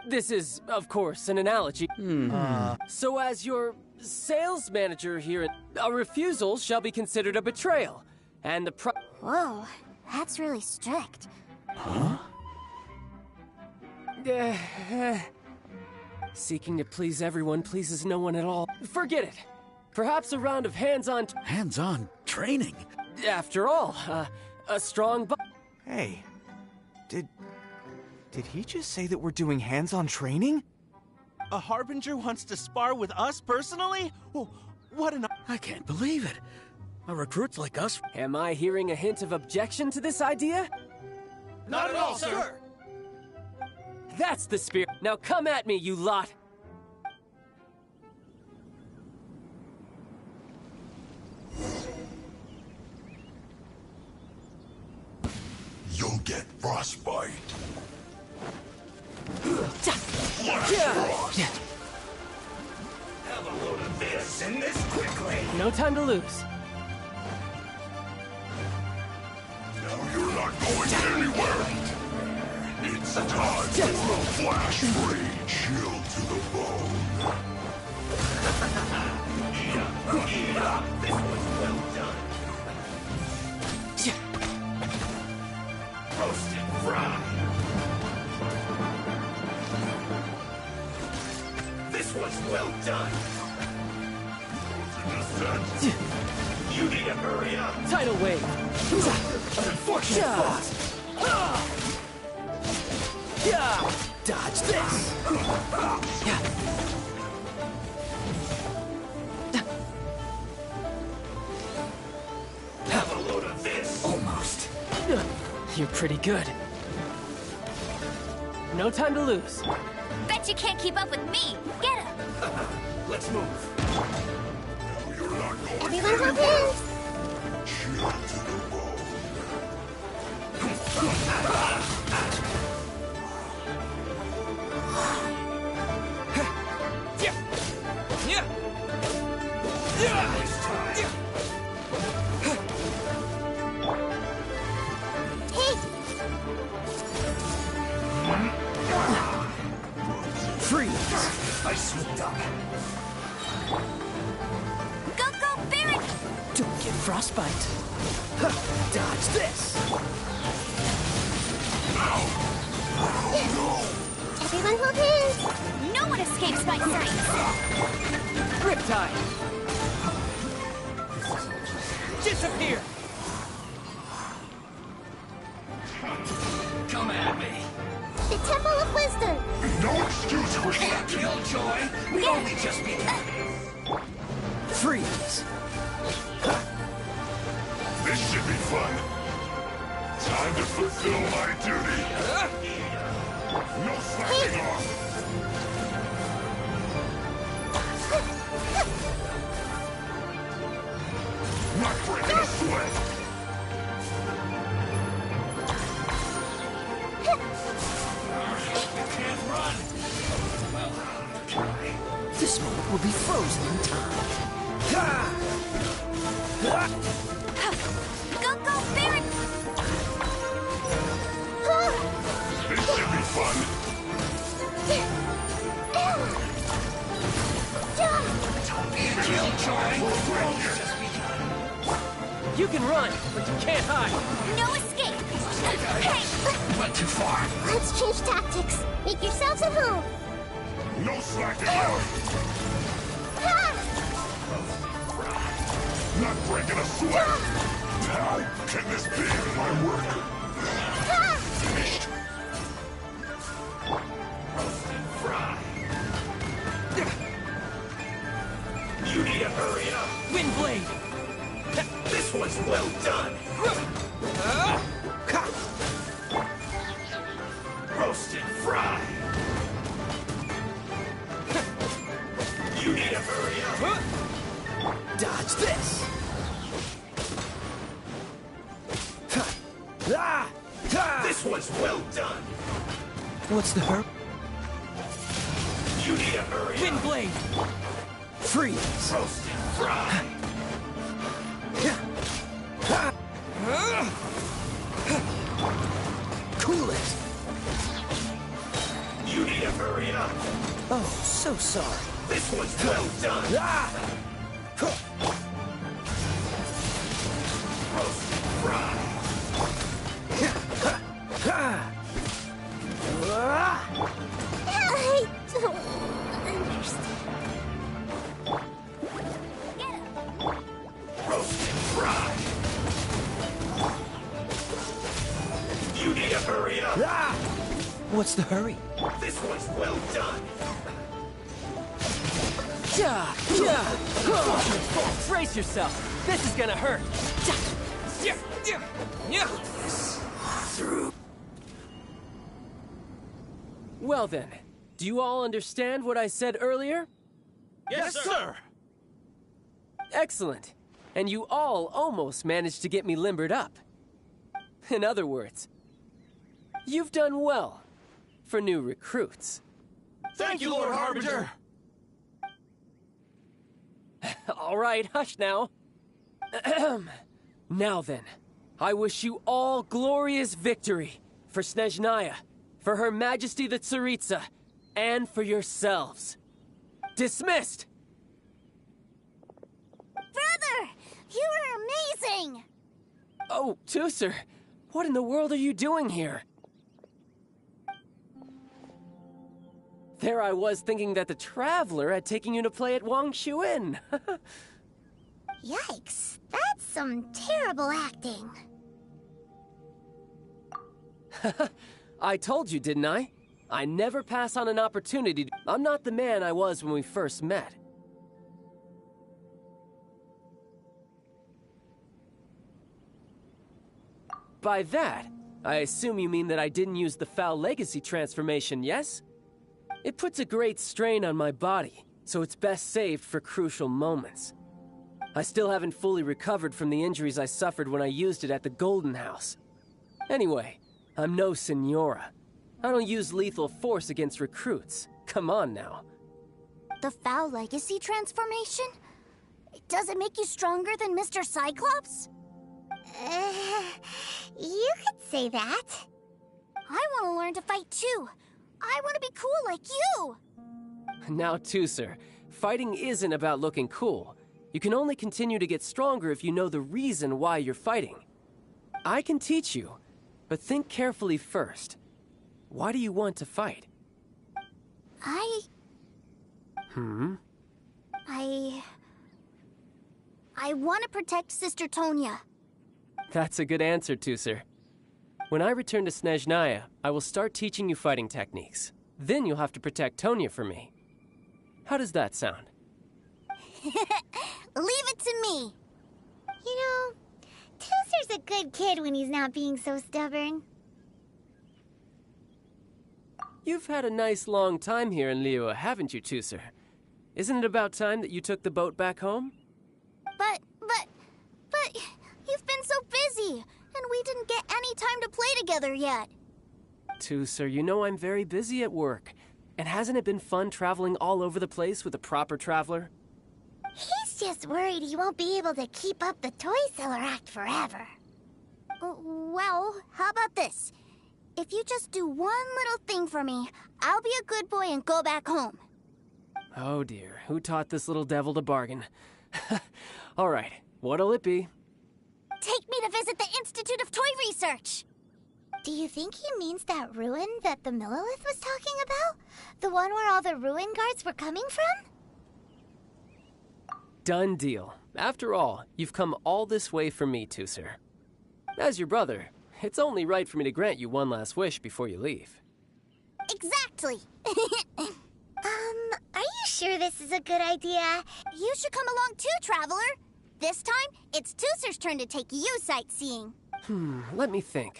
This is, of course, an analogy. So as your sales manager here, a refusal shall be considered a betrayal, and the Whoa, that's really strict. Huh? Seeking to please everyone pleases no one at all. Forget it. Perhaps a round of hands-on... Hands-on training? After all, a strong... Hey, Did he just say that we're doing hands-on training? A harbinger wants to spar with us personally? Oh, what an... I can't believe it. A recruits like us... Am I hearing a hint of objection to this idea? Not at all, sir! That's the spirit. Now come at me, you lot! You'll get frostbite. Have a load of this and this quickly. No time to lose. Now you're not going anywhere. It's time for a flash free chill to the bone. Eat up. This was well done. Roasted fried. This was well done. You need to hurry up. Tidal wave. Unfortunate boss. Dodge this. Have a load of this. Almost. You're pretty good. No time to lose. Bet you can't keep up with me. Get him. Let's move. Now you're not going Everyone hop anywhere. in. Chill to the bone. Freeze! I swooped up. Go, Barrett! Don't get frostbite. Dodge this. Everyone hold hands. No one escapes my sight. Riptide. Disappear. Come at me. The Temple of Wisdom. No excuse for Killjoy. We only just begun. Freeze! This should be fun. Time to fulfill my duty. No slacking off. Not breaking a sweat. Can't run. This moment will be frozen in time. Go, Barrett! This should be fun. Killjoy. You can run, but you can't hide. No escape! Hey! Went too far. Let's change tactics. Make yourselves at home. No slacking off. Not breaking a sweat. How can this be my work? Finished. Roasted fried. You need to hurry up. Windblade. This one's well done. Roast and fry. You need to hurry up. Dodge this. This one's well done. What's the hurt? You need to hurry up. Wind blade. Freeze. Roast and fry. Cool it. You need to hurry up. Oh, so sorry. This one's well done. Roast and fry. I don't understand. Roast and fry. You need to hurry up. What's the hurry? This one's well done. Brace yourself. This is gonna hurt. Well then, do you all understand what I said earlier? Yes, sir. Excellent. And you all almost managed to get me limbered up. In other words, you've done well for new recruits. Thank you, Lord Harbinger. All right, hush now. Now then, I wish you all glorious victory for Snezhnaya, for Her Majesty the Tsaritsa, and for yourselves. Dismissed! Brother, you were amazing! Oh, Tusser, what in the world are you doing here? There I was thinking that the Traveler had taken you to play at Wangshuin. Yikes, that's some terrible acting. I told you, didn't I? I never pass on an opportunity. I'm not the man I was when we first met. By that, I assume you mean that I didn't use the Foul Legacy transformation, yes? It puts a great strain on my body, so it's best saved for crucial moments. I still haven't fully recovered from the injuries I suffered when I used it at the Golden House. Anyway, I'm no Senora. I don't use lethal force against recruits. Come on now. The Foul Legacy transformation? Does it make you stronger than Mr. Cyclops? You could say that. I want to learn to fight too. I want to be cool like you. Now, Tusser, fighting isn't about looking cool. You can only continue to get stronger if you know the reason why you're fighting. I can teach you, but think carefully first. Why do you want to fight? I want to protect Sister Tonya. That's a good answer, Tusser. When I return to Snezhnaya, I will start teaching you fighting techniques. Then you'll have to protect Tonya for me. How does that sound? Leave it to me. You know, Tusser's a good kid when he's not being so stubborn. You've had a nice long time here in Liyue, haven't you, Tusser? Isn't it about time that you took the boat back home? But you've been so busy, and we didn't get any time to play together yet. Tusser, you know I'm very busy at work. And hasn't it been fun traveling all over the place with a proper traveler? He's just worried he won't be able to keep up the toy seller act forever. Well, how about this? If you just do one little thing for me, I'll be a good boy and go back home. Oh dear, who taught this little devil to bargain? All right, what'll it be? Take me to visit the Institute of Toy Research. Do you think he means that ruin that the Millilith was talking about? The one where all the ruin guards were coming from? Done deal. After all, you've come all this way for me, Tusser. As your brother, it's only right for me to grant you one last wish before you leave. Exactly. Are you sure this is a good idea? You should come along too, Traveler. This time, it's Tooser's turn to take you sightseeing. Let me think.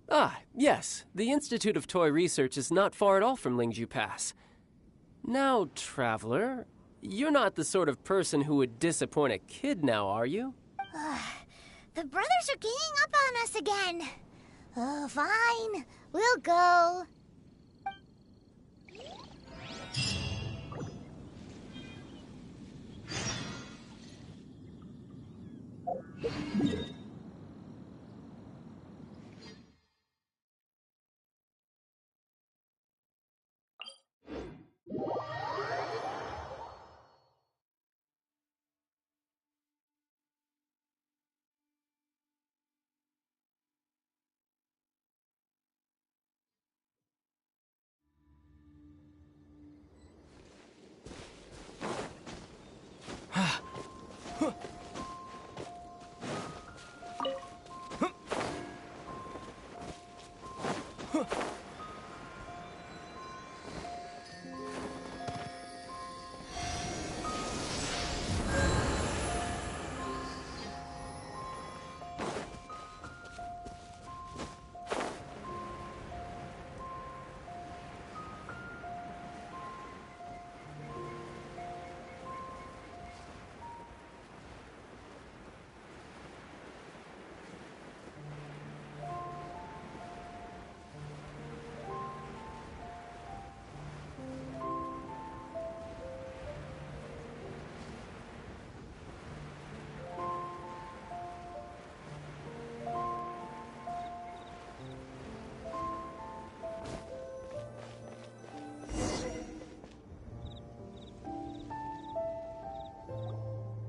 Ah, yes, the Institute of Toy Research is not far at all from Lingju Pass. Now, Traveler, you're not the sort of person who would disappoint a kid now, are you? The brothers are ganging up on us again. Oh, fine. We'll go.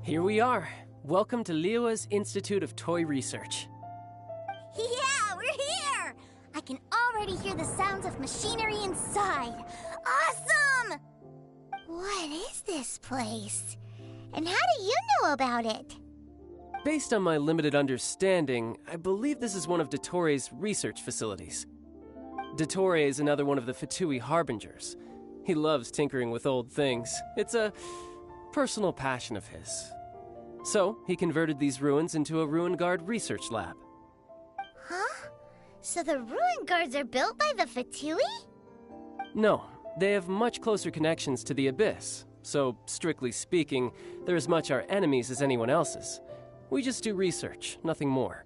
Here we are. Welcome to Liyue's Institute of Toy Research. Yeah, we're here! I can already hear the sounds of machinery inside. Awesome! What is this place? And how do you know about it? Based on my limited understanding, I believe this is one of Dottoro's research facilities. Dottore is another one of the Fatui Harbingers. He loves tinkering with old things. It's a personal passion of his. So, he converted these ruins into a Ruin Guard research lab. Huh? So the Ruin Guards are built by the Fatui? No, they have much closer connections to the Abyss. So, strictly speaking, they're as much our enemies as anyone else's. We just do research, nothing more.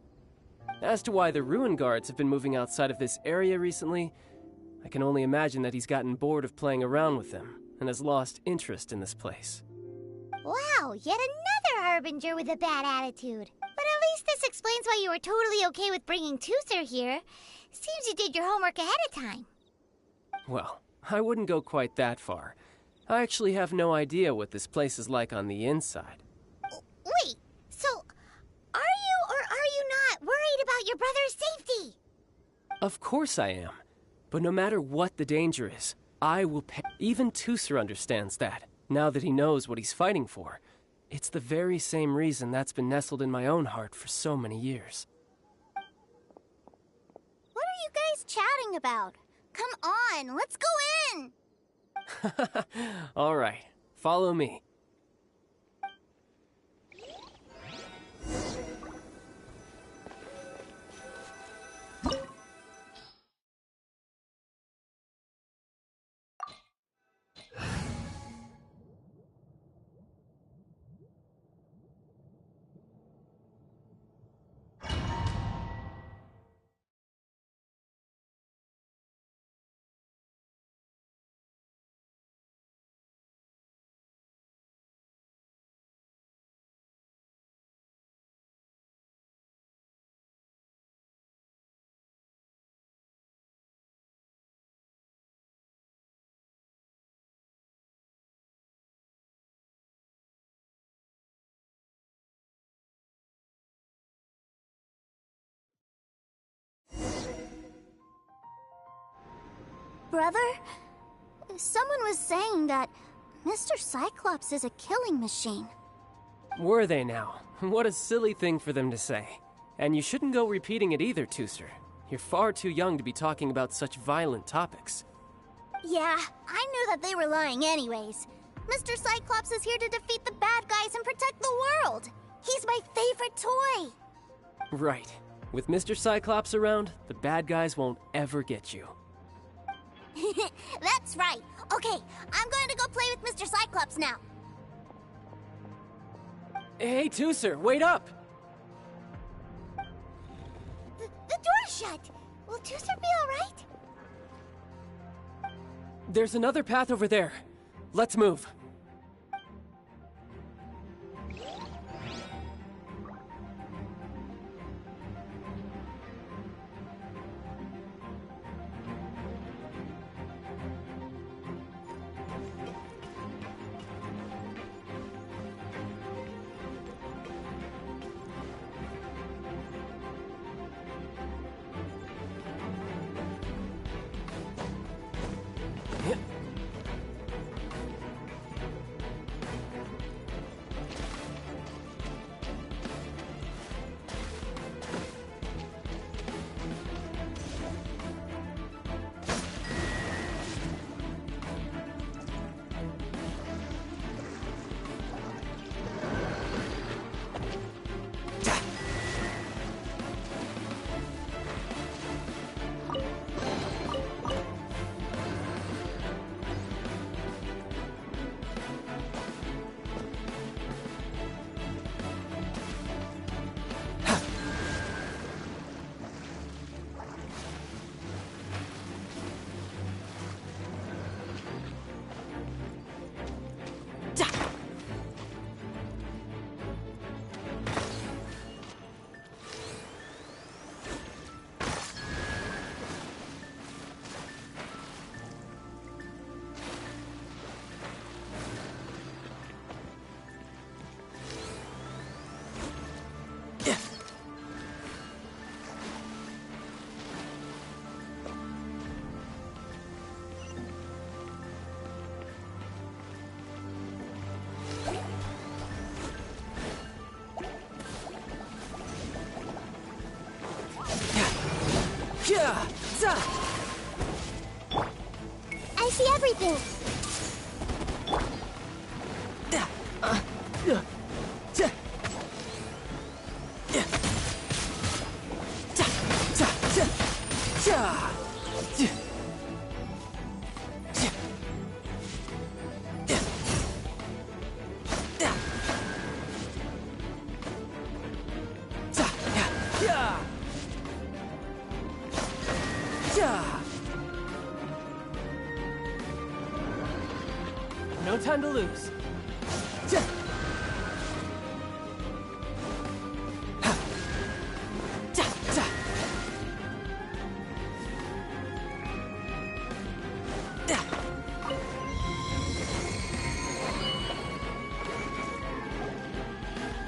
As to why the Ruin Guards have been moving outside of this area recently, I can only imagine that he's gotten bored of playing around with them and has lost interest in this place. Wow, yet another Harbinger with a bad attitude. But at least this explains why you were totally okay with bringing Tooser here. Seems you did your homework ahead of time. Well, I wouldn't go quite that far. I actually have no idea what this place is like on the inside. Wait, so are you or are you not worried about your brother's safety? Of course I am. But no matter what the danger is, I will pay. Even Tooser understands that, now that he knows what he's fighting for. It's the very same reason that's been nestled in my own heart for so many years. What are you guys chatting about? Come on, let's go in! All right, follow me. Brother, someone was saying that Mr. Cyclops is a killing machine. Were they now? What a silly thing for them to say. And you shouldn't go repeating it either, Tooser. You're far too young to be talking about such violent topics. Yeah, I knew that they were lying anyways. Mr. Cyclops is here to defeat the bad guys and protect the world. He's my favorite toy! Right. With Mr. Cyclops around, the bad guys won't ever get you. That's right. Okay, I'm going to go play with Mr. Cyclops now. Hey, Tooser, wait up! The door's shut. Will Tooser be alright? There's another path over there. Let's move. I see everything. No time to lose.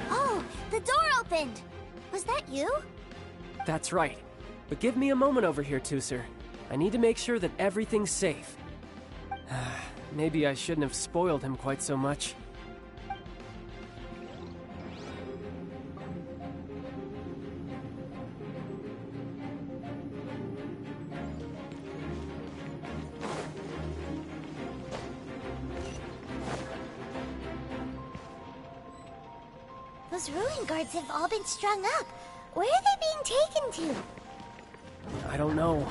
Oh, the door opened. Was that you? That's right. But give me a moment over here, Tooser. I need to make sure that everything's safe. Maybe I shouldn't have spoiled him quite so much. Those ruin guards have all been strung up. Where are they being taken to? I don't know,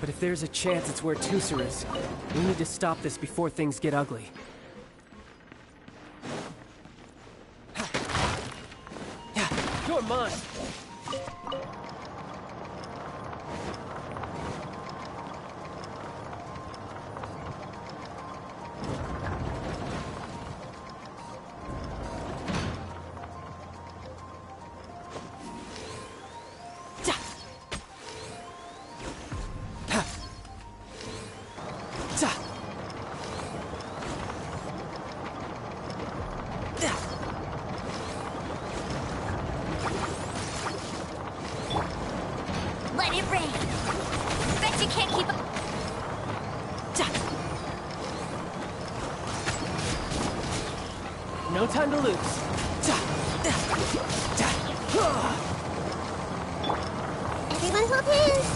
but if there's a chance it's where Tooser is, we need to stop this before things get ugly. You're mine! Let it rain. Bet you can't keep up. No time to lose. Everyone hold hands.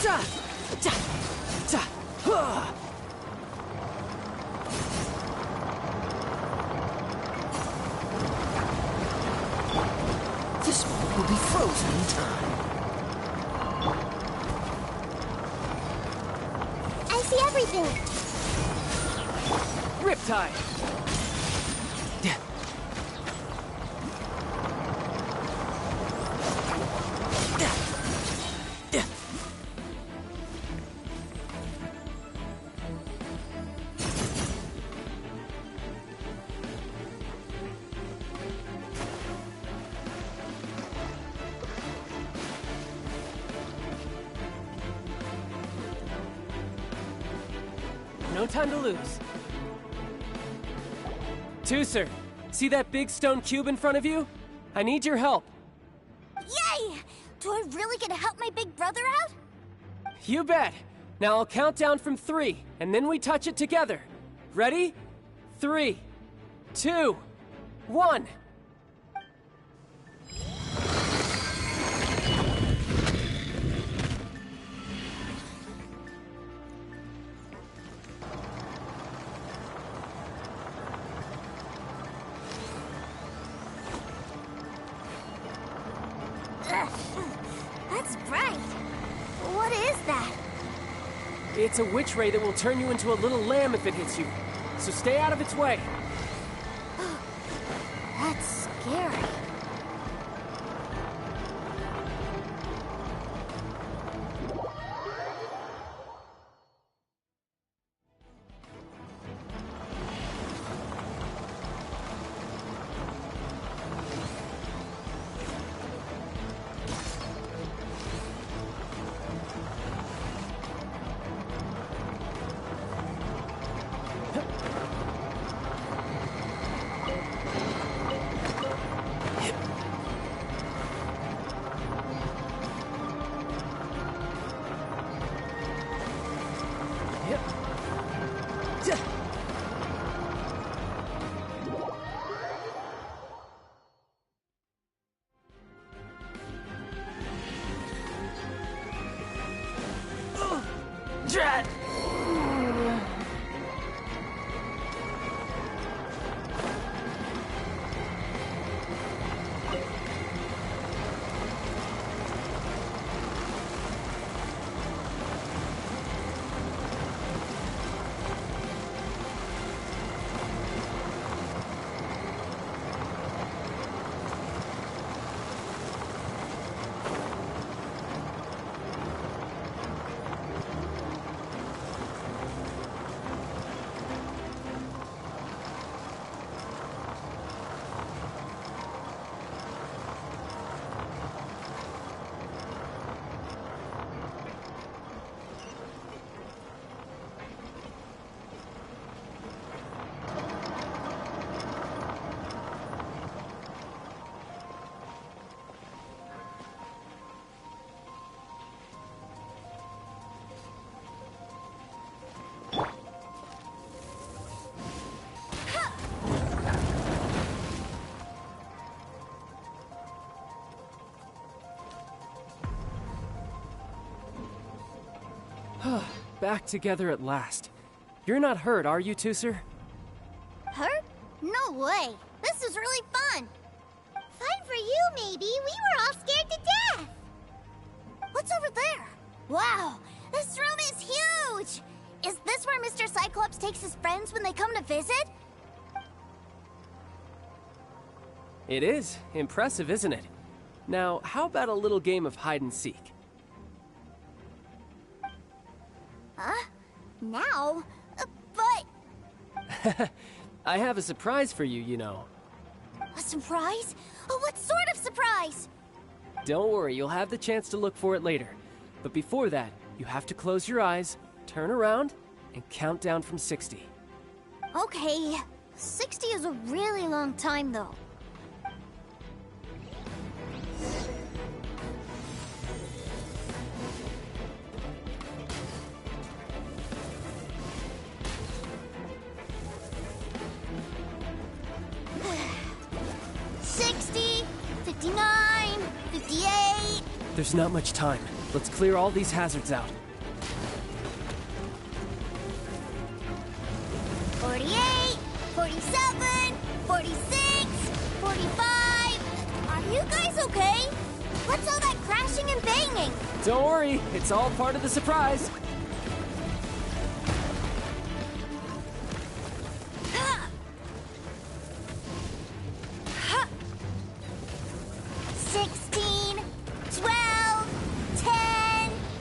This one will be frozen in time. I see everything. Riptide! No time to lose. Tooser, see that big stone cube in front of you? I need your help. Yay! Do I really get to help my big brother out? You bet. Now I'll count down from 3, and then we touch it together. Ready? 3, 2, 1. That's bright. What is that? It's a witch ray that will turn you into a little lamb if it hits you. So stay out of its way. That's scary. Drat! Back together at last. You're not hurt, are you, Tooser? Hurt? No way. This is really fun. Fun for you, maybe. We were all scared to death. What's over there? Wow, this room is huge. Is this where Mr. Cyclops takes his friends when they come to visit? It is. Impressive, isn't it? Now, how about a little game of hide and seek? Huh? Now? But... I have a surprise for you, you know. A surprise? Oh, what sort of surprise? Don't worry, you'll have the chance to look for it later. But before that, you have to close your eyes, turn around, and count down from 60. Okay. 60 is a really long time, though. There's not much time. Let's clear all these hazards out. 48, 47, 46, 45. Are you guys okay? What's all that crashing and banging? Don't worry, it's all part of the surprise. Ha! Ha! 16, 12, 10.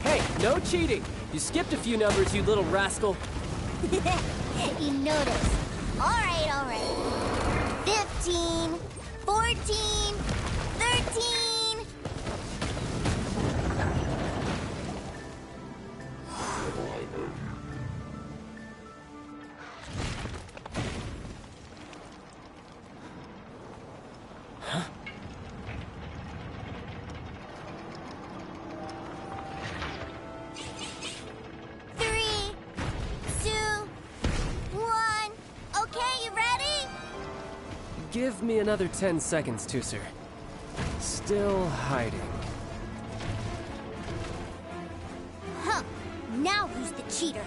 Hey, no cheating. You skipped a few numbers, you little rascal. You noticed. All right. 15, 14, 13. Huh? Give me another 10 seconds, Tooser. Still hiding. Huh. Now who's the cheater?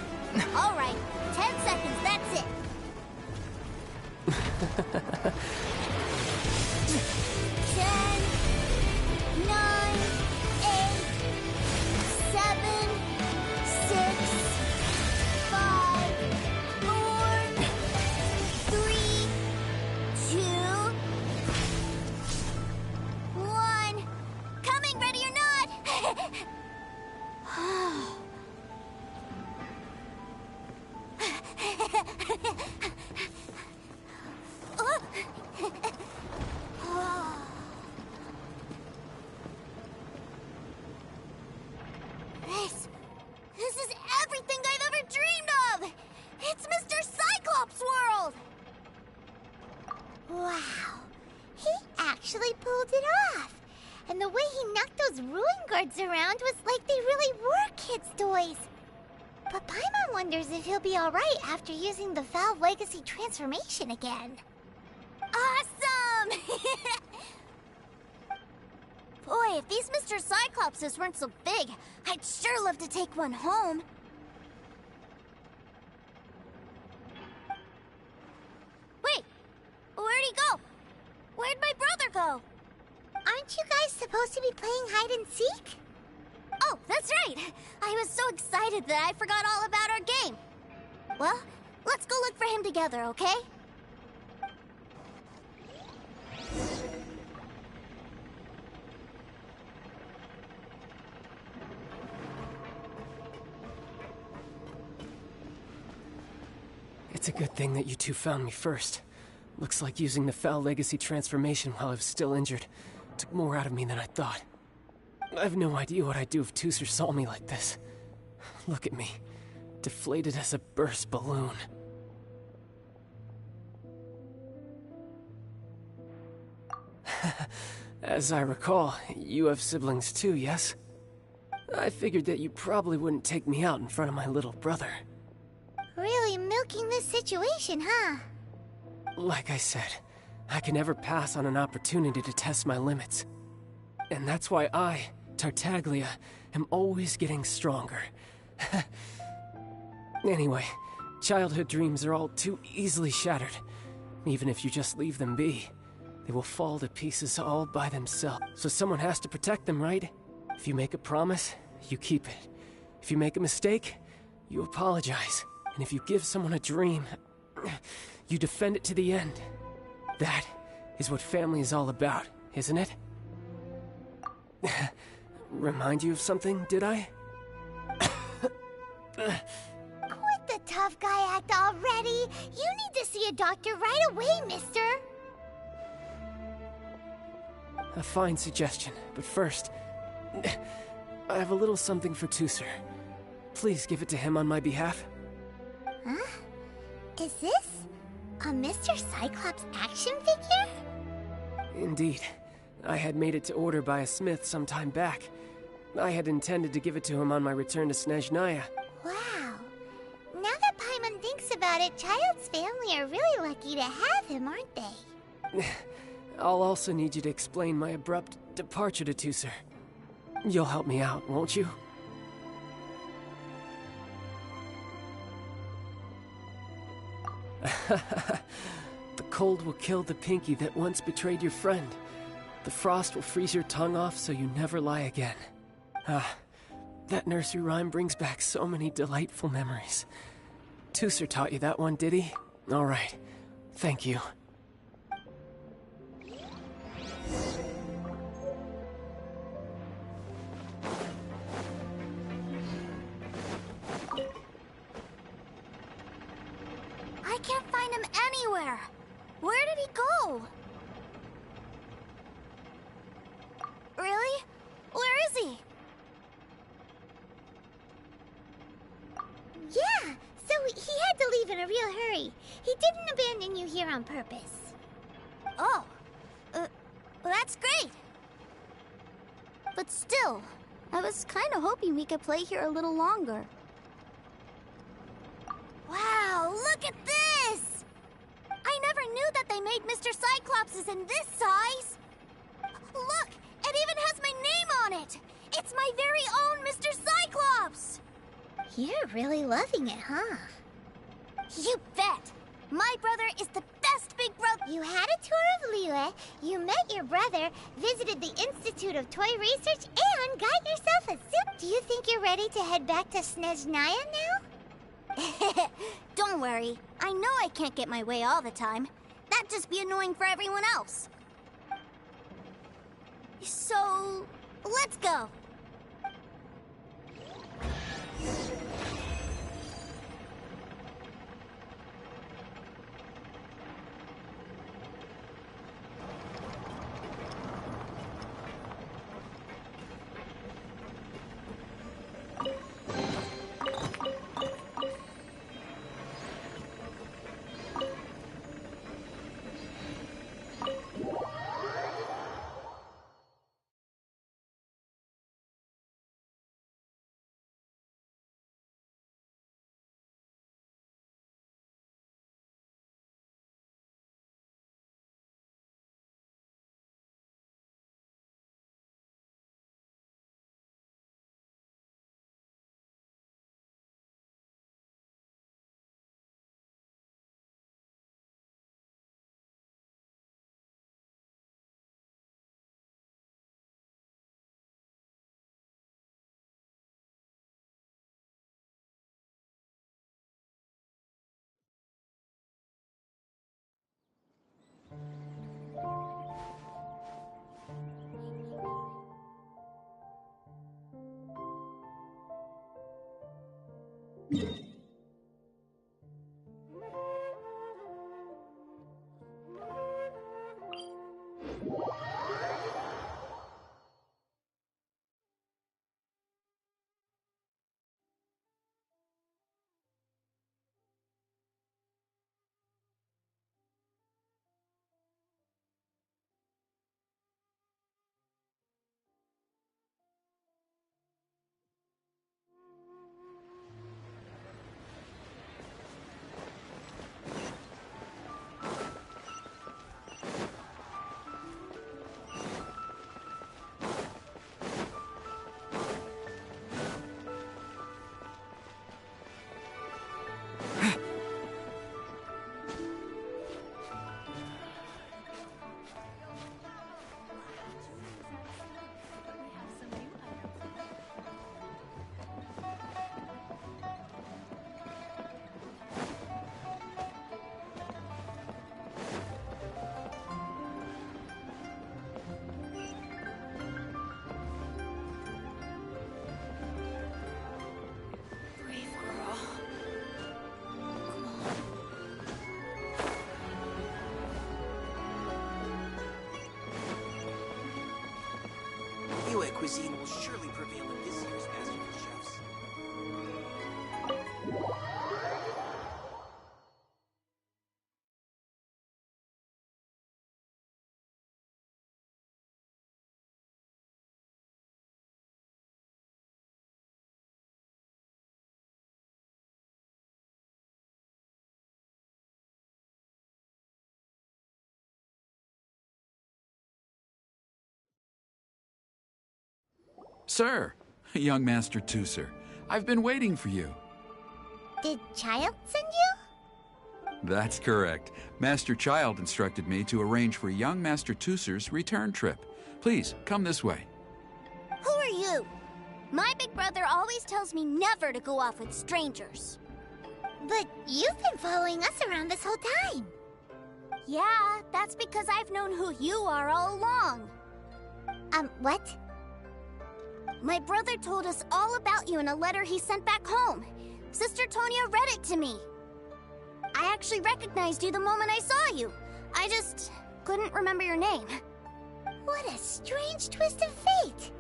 All right. 10 seconds, that's it. 10, 9, 8, 7, 6, 5, 4, 3, 2, 1. Coming, ready or not. This is everything I've ever dreamed of! It's Mr. Cyclops' world! Wow, he actually pulled it off. And the way he knocked those ruin guards around was like they really were kids' toys. But Paimon wonders if he'll be alright after using the Valve Legacy transformation again. Awesome! Boy, if these Mr. Cyclopses weren't so big, I'd sure love to take one home. Wait, where'd he go? Where'd my brother go? Aren't you guys supposed to be playing hide and seek? Oh, that's right! I was so excited that I forgot all about our game. Well, let's go look for him together, okay? It's a good thing that you two found me first. Looks like using the Foul Legacy transformation while I was still injured took more out of me than I thought. I have no idea what I'd do if Tooser saw me like this. Look at me, deflated as a burst balloon. As I recall, you have siblings too, yes? I figured that you probably wouldn't take me out in front of my little brother. Really milking this situation, huh? Like I said, I can never pass on an opportunity to test my limits. And that's why I, Tartaglia, am always getting stronger. Anyway, childhood dreams are all too easily shattered. Even if you just leave them be, they will fall to pieces all by themselves. So someone has to protect them, right? If you make a promise, you keep it. If you make a mistake, you apologize. And if you give someone a dream, you defend it to the end. That is what family is all about, isn't it? Remind you of something, did I? Quit the tough guy act already! You need to see a doctor right away, mister! A fine suggestion, but first, I have a little something for Tooser. Please give it to him on my behalf. Huh? Is this a Mr. Cyclops action figure? Indeed. I had made it to order by a smith some time back. I had intended to give it to him on my return to Snezhnaya. Wow. Now that Paimon thinks about it, Child's family are really lucky to have him, aren't they? I'll also need you to explain my abrupt departure to Tooser. You'll help me out, won't you? The cold will kill the pinky that once betrayed your friend. The frost will freeze your tongue off so you never lie again. Ah, that nursery rhyme brings back so many delightful memories. Tusser taught you that one, did he? All right. Thank you. I can't find him anywhere. Where did he go? Really? Where is he? Yeah, so he had to leave in a real hurry. He didn't abandon you here on purpose. Oh, well, that's great. But still, I was kind of hoping we could play here a little longer. Wow, look at this! I never knew that they made Mr. Cyclopses in this size. Look, it even has my name on it. It's my very own Mr. Cyclops. You're really loving it, huh? You bet. My brother is the best big brother. You had a tour of Lila, you met your brother, visited the Institute of Toy Research, and got yourself a suit. Do you think you're ready to head back to Snezhnaya now? Don't worry. I know I can't get my way all the time. That'd just be annoying for everyone else. So, let's go. Cuisine will surely prevail in this year's Masterful Chefs. Sir, young Master Tooser, I've been waiting for you. Did Child send you? That's correct. Master Child instructed me to arrange for young Master Tooser's return trip. Please, come this way. Who are you? My big brother always tells me never to go off with strangers. But you've been following us around this whole time. Yeah, that's because I've known who you are all along. What? My brother told us all about you in a letter he sent back home. Sister Tonya read it to me. I actually recognized you the moment I saw you. I just couldn't remember your name. What a strange twist of fate.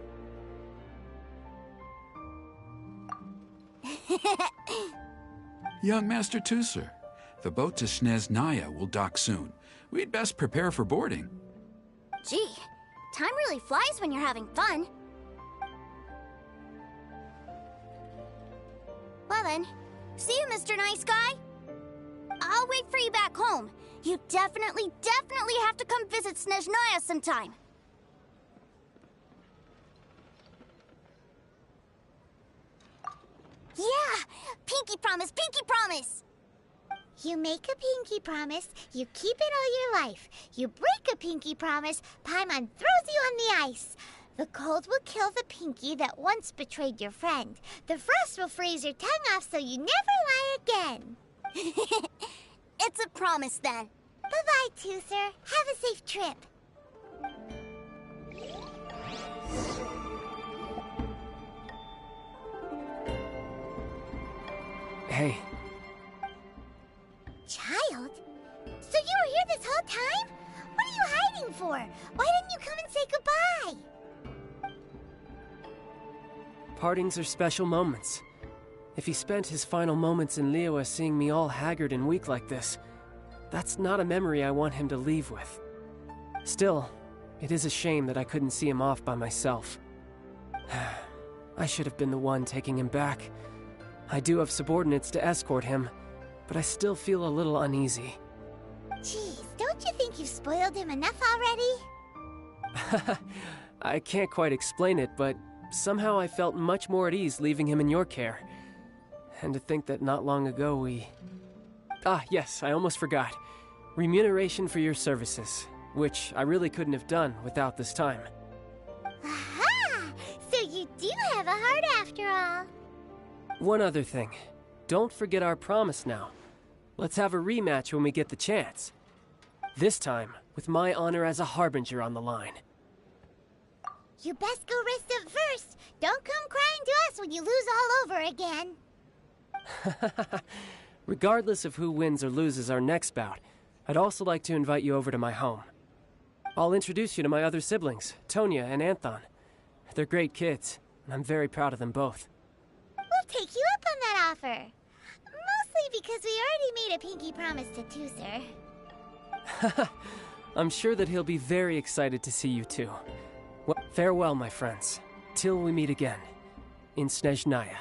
Young Master Tooser, the boat to Snezhnaya will dock soon. We'd best prepare for boarding. Gee, time really flies when you're having fun. Well then, see you, Mr. Nice Guy. I'll wait for you back home. You definitely have to come visit Snezhnaya sometime. Yeah! Pinky promise, pinky promise! You make a pinky promise, you keep it all your life. You break a pinky promise, Paimon throws you on the ice. The cold will kill the pinky that once betrayed your friend. The frost will freeze your tongue off so you never lie again. It's a promise then. Bye-bye, Tooser. Have a safe trip. Hey. Child? So you were here this whole time? What are you hiding for? Why didn't you come and say goodbye? Partings are special moments. If he spent his final moments in Liyue seeing me all haggard and weak like this, that's not a memory I want him to leave with. Still, it is a shame that I couldn't see him off by myself. I should have been the one taking him back. I do have subordinates to escort him, but I still feel a little uneasy. Jeez, don't you think you've spoiled him enough already? I can't quite explain it, but somehow I felt much more at ease leaving him in your care. And to think that not long ago we... Ah, yes, I almost forgot. Remuneration for your services, which I really couldn't have done without this time. Aha! So you do have a heart after all. One other thing. Don't forget our promise now. Let's have a rematch when we get the chance. This time, with my honor as a harbinger on the line. You best go rest up first. Don't come crying to us when you lose all over again. Regardless of who wins or loses our next bout, I'd also like to invite you over to my home. I'll introduce you to my other siblings, Tonya and Anthon. They're great kids, and I'm very proud of them both. We'll take you up on that offer. Mostly because we already made a pinky promise to Tooser. I'm sure that he'll be very excited to see you too. Well, farewell, my friends. Till we meet again. In Snezhnaya.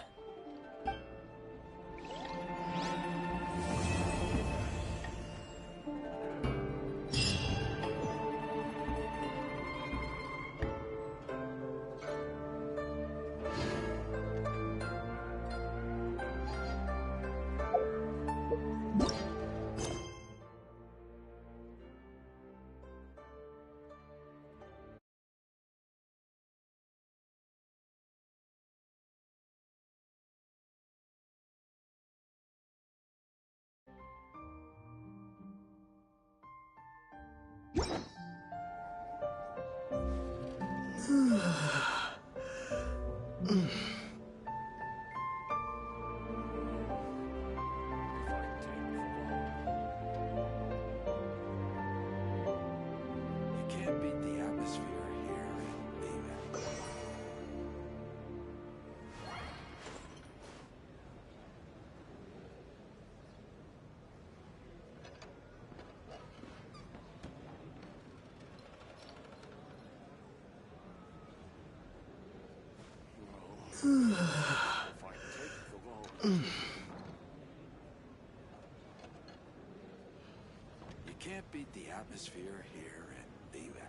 You can't beat the atmosphere here in Liyue.